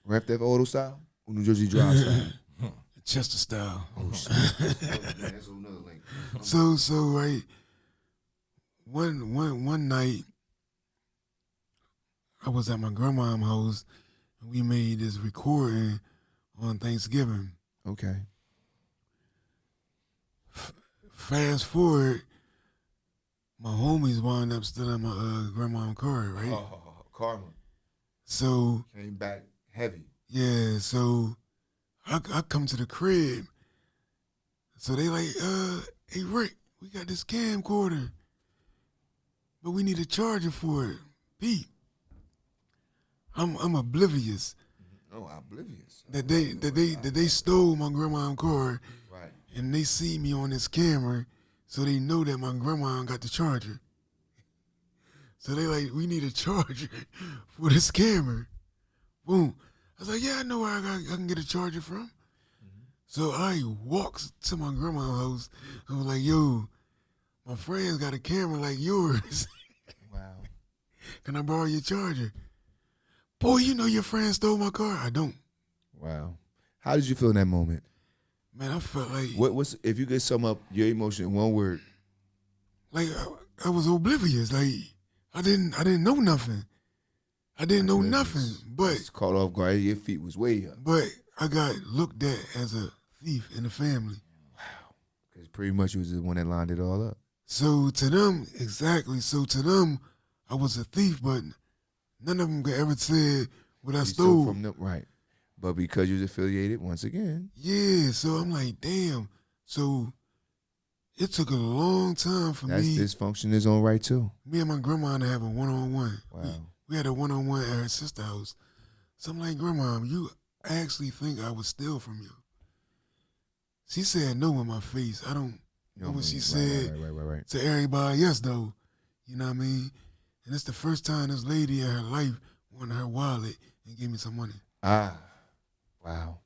Grand Theft Auto style or New Jersey Drive style? Chester style. Oh, shit. That's another link. So right. One night, I was at my grandma's house, and we made this recording on Thanksgiving. Okay. Fast forward, my homies wound up stealing my grandma's car, right? Oh, karma. So Came back heavy. yeah, so I come to the crib. So they like, hey Rick, we got this camcorder, but we need a charger for it. Pete, I'm oblivious Oh, oblivious. that they stole my grandma's car, Right. and they see me on this camera, so they know that my grandma got the charger. So they like, we need a charger for this camera. Boom. I was like, yeah, I know where I can get a charger from. So I walks to my grandma's house. I was like, yo, my friend's got a camera like yours. Wow. Can I borrow your charger? Boy, you know your friend stole my car. I don't. Wow. How did you feel in that moment? Man, I felt like What's if you could sum up your emotion in one word? like I was oblivious. Like I didn't know nothing. I didn't know nothing. But It's caught off guard. Your feet was way up. but I got looked at as a thief in the family. Because pretty much you was the one that lined it all up. So to them, exactly. So to them, I was a thief, but none of them could ever say what I You stole. from them, right. But because you was affiliated, once again. Yeah, so I'm like, damn. So it took a long time for That's me. dysfunction in its own right, too. Me and my grandma to have a one-on-one. Wow. We had a one-on-one at her sister's house. So I'm like, Grandma, you actually think I would steal from you? She said no in my face. I don't know what she said Right. to everybody else, though. You know what I mean? And it's the first time this lady in her life wanted her wallet and gave me some money. Ah. Wow.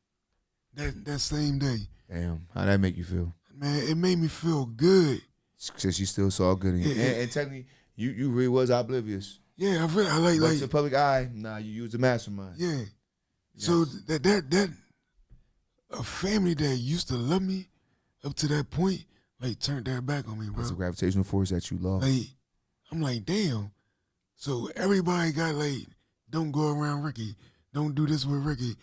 That same day. Damn. How'd that make you feel? Man, it made me feel good. Because you still saw good in you. Yeah. And technically, you really was oblivious. Yeah, I But like to the public eye, nah, you used the mastermind. yeah. Yes. So that a family that used to love me up to that point, like, turned their back on me, bro. It's a gravitational force that you lost. Like, I'm like, damn. So everybody got, like, don't go around Ricky. Don't do this with Ricky.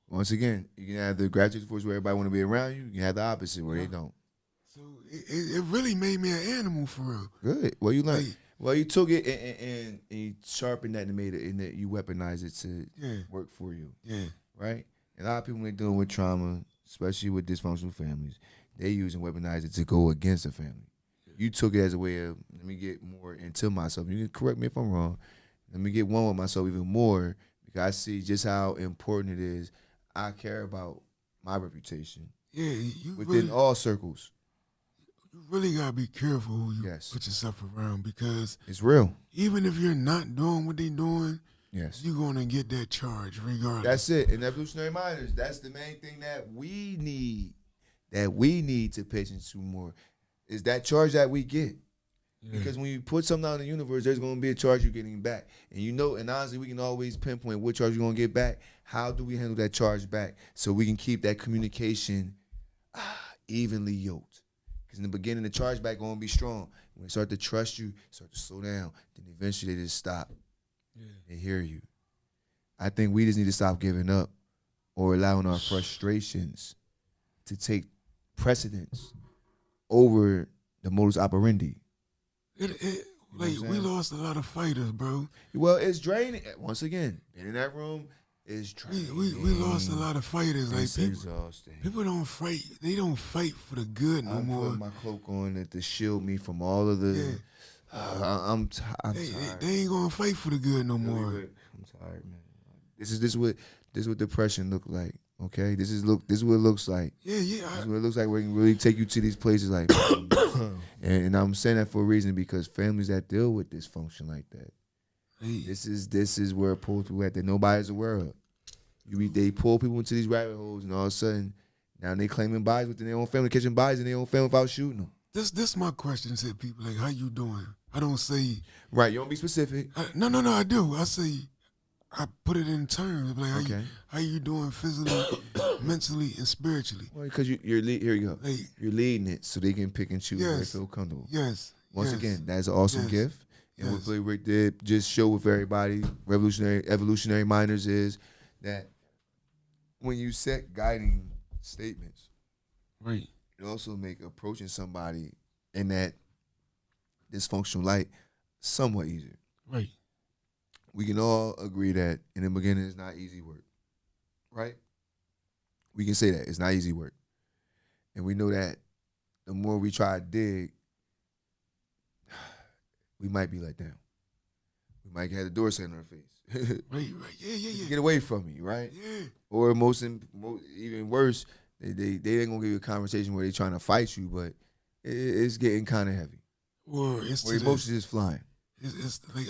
Once again, you can have the gravitational force where everybody want to be around you. You can have the opposite where they don't. So it really made me an animal for real. Good. Well, you learned. Like, Well, you took it and you sharpened that and made it, and that you weaponized it to work for you. Yeah. Right? And a lot of people when they're dealing with trauma, especially with dysfunctional families, they use and weaponize it to go against the family. You took it as a way of, let me get more into myself. You can correct me if I'm wrong. Let me get one with myself even more because I see just how important it is. I care about my reputation. Yeah, you within really, all circles. You really gotta be careful who you Yes. put yourself around because It's real. even if you're not doing what they're doing, Yes. you're gonna get that charge regardless. That's it. In Evolutionary Mindz, that's the main thing that we need to pay attention to more, is that charge that we get. Yeah. Because when you put something out in the universe, there's going to be a charge you're getting back. And you know, and honestly, we can always pinpoint what charge you're going to get back. How do we handle that charge back so we can keep that communication evenly yoked? Because in the beginning, the charge back going to be strong. When they start to trust you, start to slow down, then eventually they just stop. Yeah. They hear you. I think we just need to stop giving up or allowing our frustrations to take precedence over the modus operandi. Like, we lost a lot of fighters, bro. Well, it's draining. Once again, being in that room is draining. We lost a lot of fighters. Like, exhausting. People don't fight. They don't fight for the good no more. I'm putting my cloak on to shield me from all of the. Yeah. I'm tired. They ain't gonna fight for the good no more. I'm tired, man. This is what depression look like. Okay, this is what it looks like. Yeah. This is what it looks like. We can really take you to these places like, and I'm saying that for a reason because families that deal with dysfunction like that, this is where it pulls people at that nobody's aware of. They pull people into these rabbit holes, and all of a sudden, now they claiming bodies within their own family, catching bodies in their own family without shooting them. This my question to people like, how you doing? I don't say right. You don't be specific. No. I do. I say. I put it in terms like how you doing physically, mentally, and spiritually. Well, because here you go. Like, you're leading it so they can pick and choose where they feel comfortable. Yes. Once again, that's an awesome gift. And what Billy Rick did just show with everybody, Evolutionary Mindz is that when you set guiding statements, right, it also make approaching somebody in that dysfunctional light somewhat easier. Right. We can all agree that in the beginning it's not easy work, right? We can say that it's not easy work. And we know that the more we try to dig, we might be let down. We might have the door set in our face. Right. Yeah. Get away from me, right? Yeah. Or even worse, they ain't gonna give you a conversation where they trying to fight you, but it's getting kind of heavy. Or it's where emotions is flying. It's like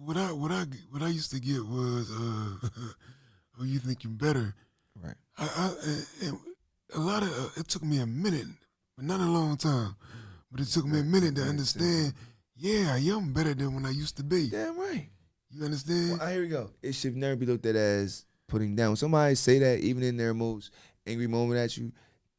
what I used to get was oh, you think you're better, right? And a lot of it took me a minute, but not a long time. But it took me a minute to understand. Yeah, I am better than when I used to be. Damn right. You understand? Well, here we go. It should never be looked at as putting down. When somebody say that, even in their most angry moment at you,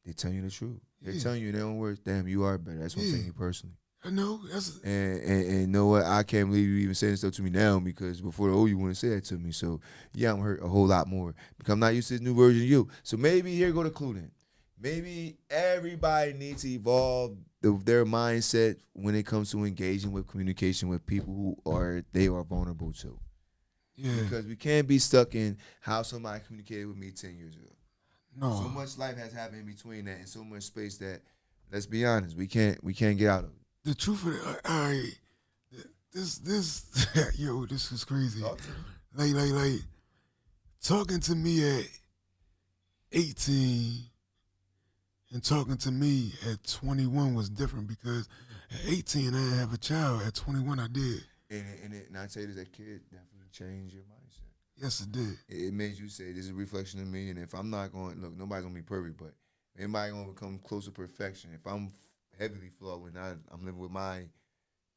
they tell you the truth. They're telling you in their own words, damn, you are better. That's what I'm saying you personally. I know. And you know what? I can't believe you even saying stuff to me now because before you wouldn't say that to me. So yeah, I'm hurt a whole lot more because I'm not used to this new version of you. So maybe here go the clue then. Maybe everybody needs to evolve their mindset when it comes to engaging with communication with people who they are vulnerable to. Yeah. Because we can't be stuck in how somebody communicated with me 10 years ago. No. So much life has happened in between that and so much space that, let's be honest, we can't get out of it. The truth of it, this yo, this is crazy. Like talking to me at 18 and talking to me at 21 was different because at 18 I didn't have a child. At 21 I did. And I tell you, that kid definitely changed your mindset. Yes, it did. It made you say, this is a reflection of me, and if I'm not going, look, nobody's going to be perfect, but anybody going to become close to perfection. If I'm heavily flawed when I'm living with my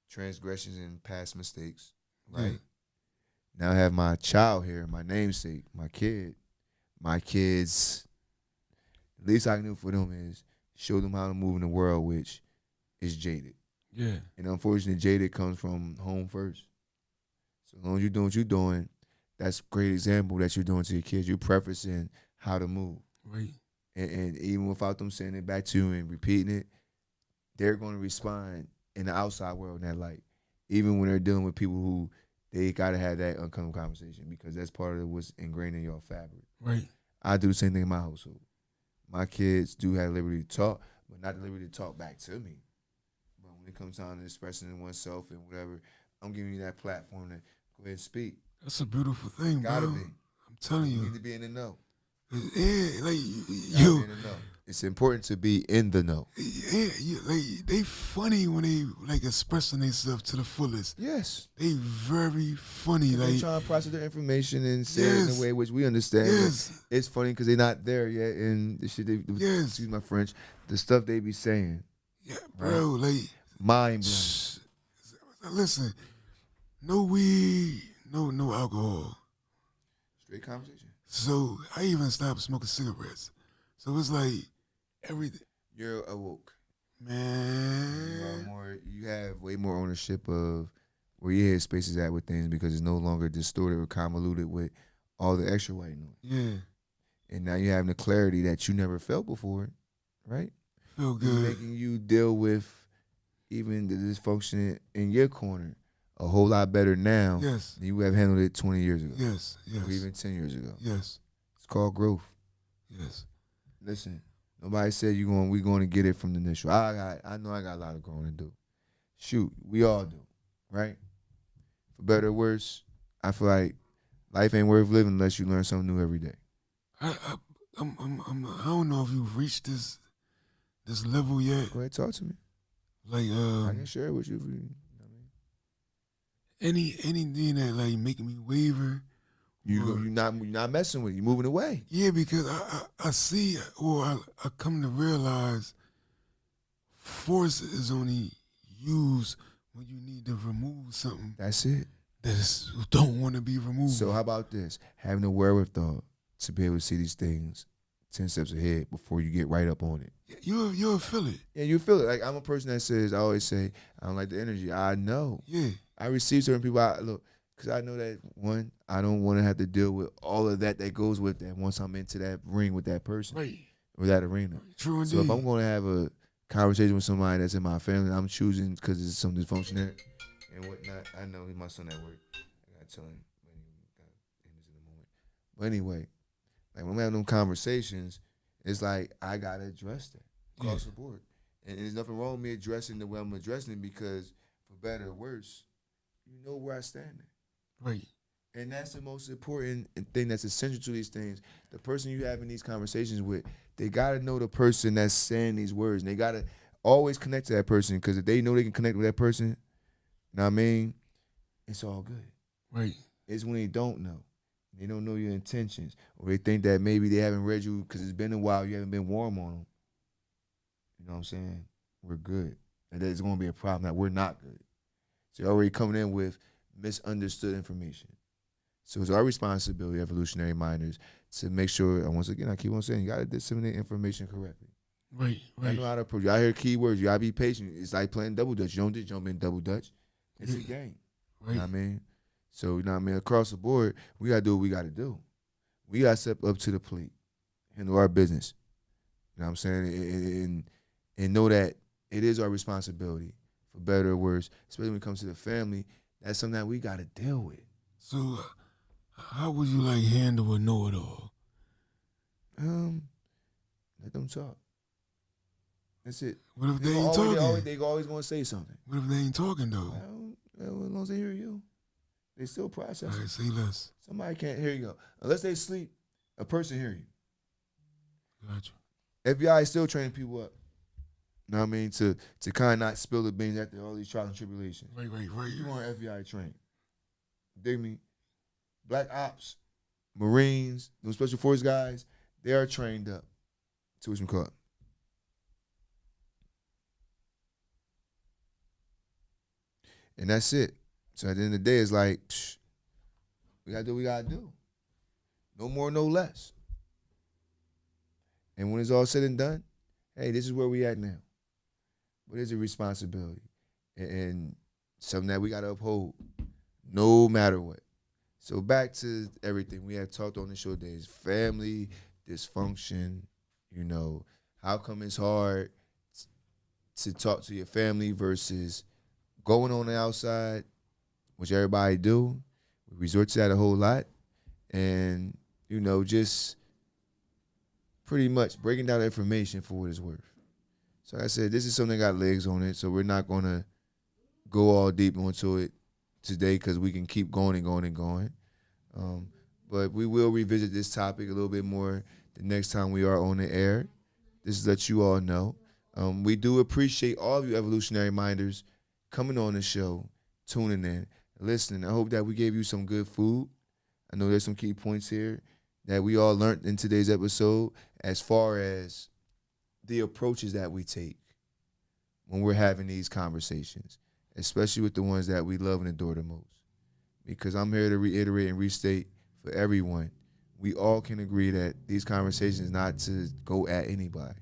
transgressions and past mistakes, right? Now I have my child here, my namesake, my kid. My kids, at least I knew for them is show them how to move in the world, which is jaded. Yeah. And unfortunately, jaded comes from home first. So as long as you're doing what you're doing, that's a great example that you're doing to your kids. You're prefacing how to move. Right. And even without them saying it back to you and repeating it, they're going to respond in the outside world in that light. Even when they're dealing with people who they got to have that uncomfortable conversation because that's part of what's ingrained in your fabric. Right. I do the same thing in my household. My kids do have the liberty to talk, but not the liberty to talk back to me. But when it comes down to expressing oneself and whatever, I'm giving you that platform to go ahead and speak. That's a beautiful thing, Gotta bro. be. I'm telling You you. need to be in the know. Yeah, like Gotta yo, be in the know. It's important to be in the know. yeah, like they funny when they like expressing themselves to the fullest. Yes. They very funny. They Like trying to process their information and say it in Yes. a way which we understand. Yes. It's funny because they're not there yet, and the shit. Yes. Excuse my French. The stuff they be saying, yeah, bro. Like mind blowing. shh. Listen, no weed, no alcohol. Straight conversation. So I even stopped smoking cigarettes. So it's like everything, You're awoke. man. You have way more ownership of where your headspace is at with things because it's no longer distorted or convoluted with all the extra white noise. Yeah, And now you're having the clarity that you never felt before, right? feel It's good. making you deal with even the dysfunction in your corner a whole lot better now Yes, than you would have handled it 20 years ago yes, or even yes, 10 years ago. yes, It's called growth. yes. Listen, nobody said we're going to get it from the initial. I know I got a lot of growing to do. Shoot, we all do, right? For better or worse, I feel like life ain't worth living unless you learn something new every day. I don't know if you've reached this level yet. Go ahead, talk to me. Like I can share it with you. If you know what I mean? anything that like making me waver. You're not messing with it. You're moving away. Yeah, because I see or I come to realize force is only used when you need to remove something That's it. that don't want to be removed. So how about this? Having the wherewithal to be able to see these things 10 steps ahead before you get right up on it. You'll feel it. Yeah, you feel it. Like I'm a person that says, I always say, I don't like the energy. I know. Yeah. I receive certain people. Because I know that, one, I don't want to have to deal with all of that goes with that once I'm into that ring with that person Right. or that arena. True indeed. So if I'm going to have a conversation with somebody that's in my family, I'm choosing because it's some dysfunction there and whatnot. I know he's my son at work. I got to tell him when he got in a moment. But anyway, like when we have them conversations, it's like I got to address that across the board. And there's nothing wrong with me addressing the way I'm addressing it because for better or worse, you know where I stand at. Right. And that's the most important thing that's essential to these things. The person you having these conversations with, they got to know the person that's saying these words. And they got to always connect to that person because if they know they can connect with that person, you know what I mean, it's all good. Right. It's when they don't know. They don't know your intentions. Or they think that maybe they haven't read you because it's been a while, you haven't been warm on them. You know what I'm saying? We're good. And there's going to be a problem that we're not good. So you're already coming in with misunderstood information. So it's our responsibility, evolutionary minders, to make sure, and once again, I keep on saying, you got to disseminate information correctly. Right. I know how to approach. I hear keywords. You got to be patient. It's like playing double dutch. You don't just jump in double dutch. It's a game. Right. You know what I mean? So, you know what I mean? Across the board, we got to do what we got to do. We got to step up to the plate, handle our business. You know what I'm saying? And know that it is our responsibility, for better or worse, especially when it comes to the family. That's something that we got to deal with. So, how would you like handle a know-it-all? Let them talk. That's it. What if they ain't talking? They always want to say something. What if they ain't talking though? As long as they hear you, they still processing. All right, say less. Somebody can't hear you. Unless they sleep, a person hear you. Gotcha. FBI is still training people up. You know what I mean? To kind of not spill the beans after all these trials and tribulations. Right. You want FBI trained. Dig me? Black ops, Marines, those special force guys, they are trained up to what you call it. And that's it. So at the end of the day, it's like, we got to do what we got to do. No more, no less. And when it's all said and done, hey, this is where we at now. But it's a responsibility and something that we got to uphold no matter what. So back to everything we have talked on the show today is family dysfunction, how come it's hard to talk to your family versus going on the outside, which everybody do. We resort to that a whole lot. And, just pretty much breaking down the information for what it's worth. So like I said, this is something that got legs on it, so we're not going to go all deep into it today because we can keep going and going and going. But we will revisit this topic a little bit more the next time we are on the air. This is to let you all know. We do appreciate all of you evolutionary minders coming on the show, tuning in, listening. I hope that we gave you some good food. I know there's some key points here that we all learned in today's episode as far as the approaches that we take when we're having these conversations, especially with the ones that we love and adore the most. Because I'm here to reiterate and restate for everyone, we all can agree that these conversations not to go at anybody.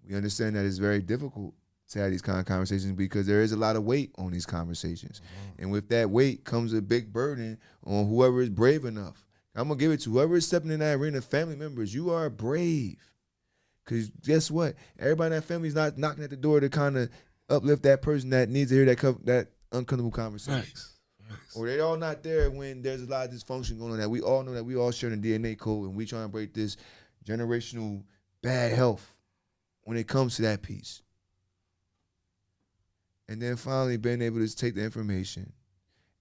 We understand that it's very difficult to have these kind of conversations because there is a lot of weight on these conversations. Mm-hmm. And with that weight comes a big burden on whoever is brave enough. I'm going to give it to whoever is stepping in that arena, family members. You are brave. Because guess what? Everybody in that family is not knocking at the door to kind of uplift that person that needs to hear that uncomfortable conversation. Nice. Or they all not there when there's a lot of dysfunction going on that we all know that we all share the DNA code and we trying to break this generational bad health when it comes to that piece. And then finally being able to take the information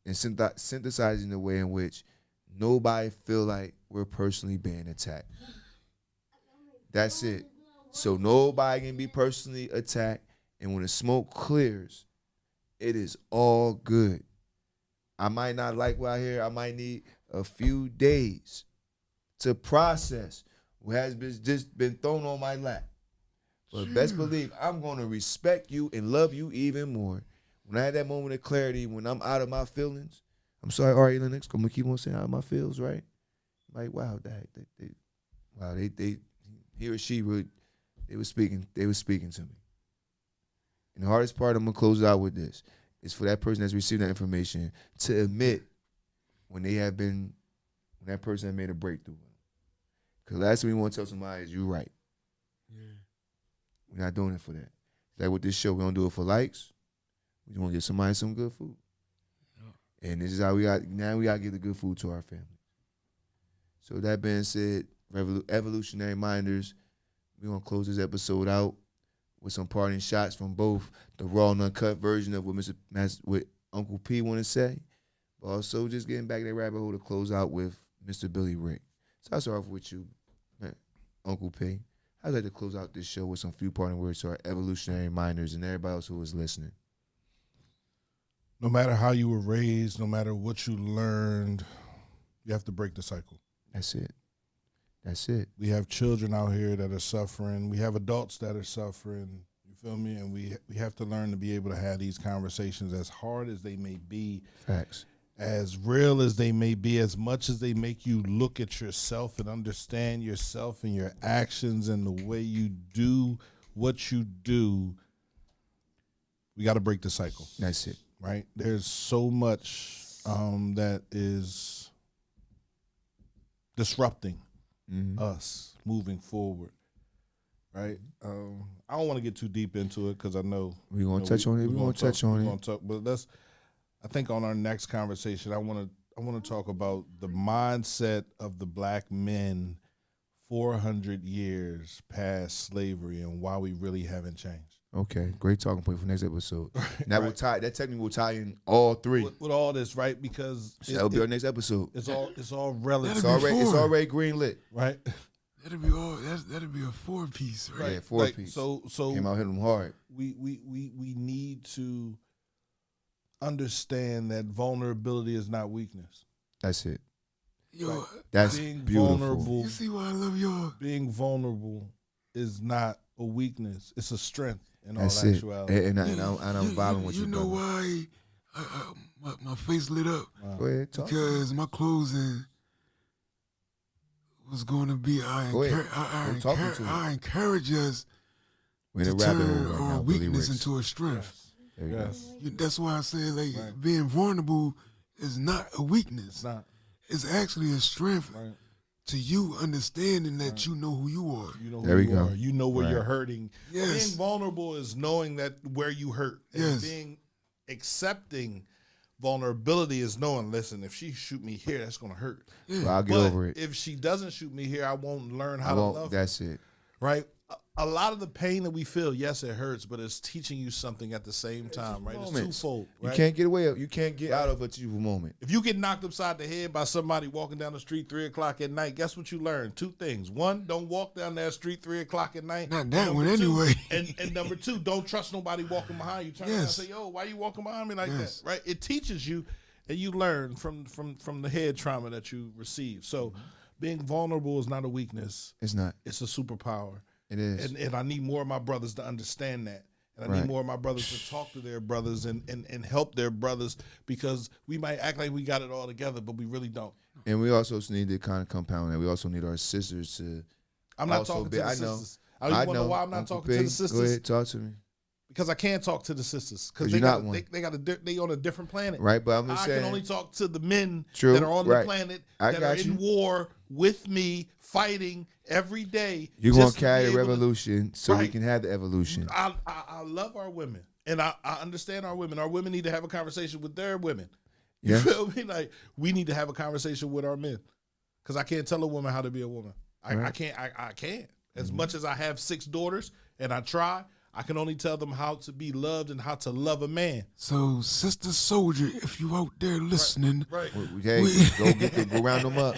and synthesize in a way in which nobody feel like we're personally being attacked. That's it. So nobody can be personally attacked. And when the smoke clears, it is all good. I might not like what I hear. I might need a few days to process what has just been thrown on my lap. But best believe I'm going to respect you and love you even more. When I had that moment of clarity, when I'm out of my feelings, I'm sorry, Ari Lennox, I'm going to keep on saying out of my feels, right? Like, wow, he or she they were speaking to me. And the hardest part, I'm gonna close it out with this, is for that person that's received that information to admit when that person had made a breakthrough. Because last thing we want to tell somebody is, you're right. Yeah. We're not doing it for that. Like with this show, we don't do it for likes. We just want to give somebody some good food. Yeah. And this is how we got to give the good food to our family. So that being said, Evolutionary Minders, we're going to close this episode out with some parting shots from both the raw and uncut version of what Uncle P want to say, but also just getting back to that rabbit hole to close out with Mr. Billy Rick. So I'll start off with you, Uncle P. I'd like to close out this show with some few parting words to our Evolutionary Minders and everybody else who was listening. No matter how you were raised, no matter what you learned, you have to break the cycle. That's it. That's it. We have children out here that are suffering. We have adults that are suffering. You feel me? And we have to learn to be able to have these conversations, as hard as they may be. Facts. As real as they may be, as much as they make you look at yourself and understand yourself and your actions and the way you do what you do, we got to break the cycle. That's it. Right? There's so much that is disrupting us moving forward, right? I don't want to get too deep into it because I know we're gonna touch on it. We're gonna touch on it. But I think on our next conversation, I want to talk about the mindset of the black men 400 years past slavery and why we really haven't changed. Okay, great talking point for next episode. That will tie. That technically will tie in all three with all this, right? Because that'll be our next episode. It's all relative. It's already green lit, right? That'll be all. That'll be a 4-piece, right? Yeah, 4-piece. So came out hitting them hard. We need to understand that vulnerability is not weakness. That's it. Yo, that's being beautiful. Vulnerable, you see why I love y'all? Being vulnerable is not a weakness; it's a strength. In that's all it. actuality. And I'm vibing with you. You know why my face lit up? Wow. Go ahead, talk. Because my closing was going to be, I encourage us We're in to a rabbit hole turn right our now, Billy weakness Ricks. into a strength. There you Yes. That's why I say like Right. being vulnerable is not a weakness. It's not. It's actually a strength Right. to you understanding that you know who you are. You know There who we you go. are. You know where Right. you're hurting. Yes. Being vulnerable is knowing that where you hurt. And Yes. being accepting vulnerability is knowing, listen, if she shoot me here, that's gonna hurt. Yeah. Well, I'll get But over it. if she doesn't shoot me here, I won't learn I how to won't. love her. That's it. Right? A lot of the pain that we feel, yes, it hurts, but it's teaching you something at the same time, right? It's Moments. twofold. Right? You can't get away. You can't get out of a teachable moment. If you get knocked upside the head by somebody walking down the street 3 o'clock at night, guess what you learn? 2 things. 1, don't walk down that street 3 o'clock at night. Not that one Number 2, anyway. and number 2, don't trust nobody walking behind you. Turn around and Yes. say, yo, why you walking behind me like Yes. that? Right? It teaches you, and you learn from the head trauma that you receive. So being vulnerable is not a weakness. It's not. It's a superpower. It is. And I need more of my brothers to understand that. And I Right. need more of my brothers to talk to their brothers and help their brothers, because we might act like we got it all together, but we really don't. And we also need to kind of compound that. We also need our sisters to. I'm not Also talking to be- the I know. sisters. I don't even know why I'm not Uncle talking to P, the sisters. Go ahead, talk to me. Because I can't talk to the sisters. 'Cause Because you're not one. they on a different planet. Right, but I'm just I saying. can only talk to the men True, that are on right. the planet I that got are in you. war with me, fighting every day. You're going just to to carry be the able to- revolution so we Right. can have the evolution. I love our women, and I understand our women. Our women need to have a conversation with their women. You Yes. feel me? Like, we need to have a conversation with our men, because I can't tell a woman how to be a woman. I Right. can't. I can't. As much as I have 6 daughters and I try, I can only tell them how to be loved and how to love a man. So, Sister Soldier, if you out there listening, Right. Hey, go round them up.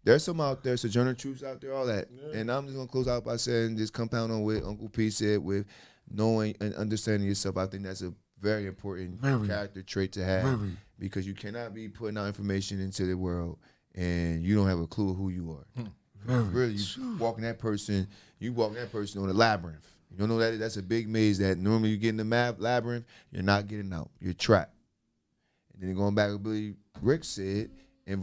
There's some out there, Sojourner Troops out there, all that. Yeah. And I'm just gonna close out by saying, just compound on what Uncle P said with knowing and understanding yourself. I think that's a very important Very. character trait to have, very, because you cannot be putting out information into the world and you don't have a clue of who you are. very. Really, you walking that person on a labyrinth. You don't know that that's a big maze that normally you get in the labyrinth, you're not getting out. You're trapped. And then going back to what Billy Rick said in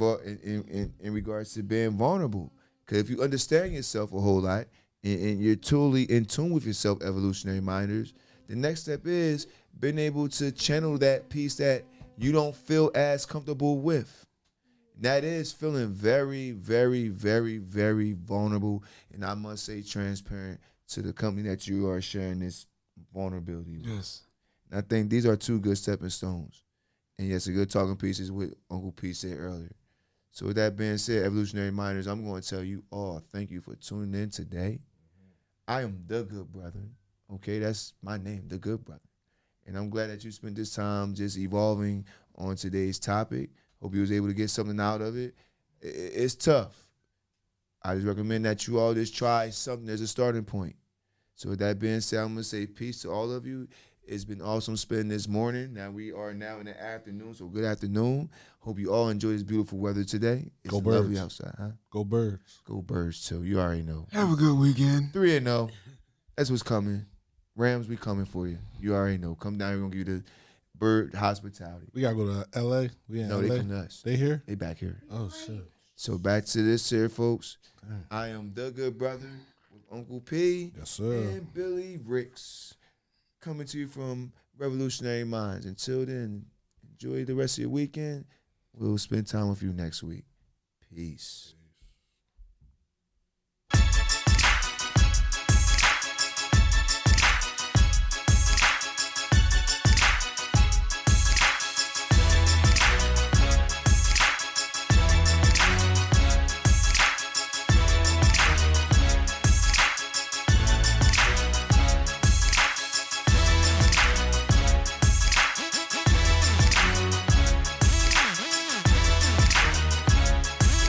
regards to being vulnerable. Because if you understand yourself a whole lot and you're totally in tune with yourself, evolutionary minders, the next step is being able to channel that piece that you don't feel as comfortable with. That is feeling very, very, very, very vulnerable, and I must say transparent to the company that you are sharing this vulnerability with. Yes. And I think these are 2 good stepping stones. And yes, a good talking piece is what Uncle P said earlier. So with that being said, evolutionary minders, I'm going to tell you all, thank you for tuning in today. I am the good brother. Okay, that's my name, the good brother. And I'm glad that you spent this time just evolving on today's topic. Hope you was able to get something out of it. It's tough. I just recommend that you all just try something as a starting point. So with that being said, I'm going to say peace to all of you. It's been awesome spending this morning. Now we are now in the afternoon, so good afternoon. Hope you all enjoy this beautiful weather today. It's Go lovely Birds. outside, huh? Go Birds. Go Birds too. You already know. Have a good weekend. 3-0. That's what's coming. Rams, we coming for you. You already know. Come down. We're going to give you the bird hospitality. We gotta go to L.A. We in No, L.A. they come to us. They here? They back here. Oh shit. So back to this here, folks. Dang. I am the good brother with Uncle P Yes, sir. and Billy Ricks, coming to you from Revolutionary Mindz. Until then, enjoy the rest of your weekend. We'll spend time with you next week. Peace.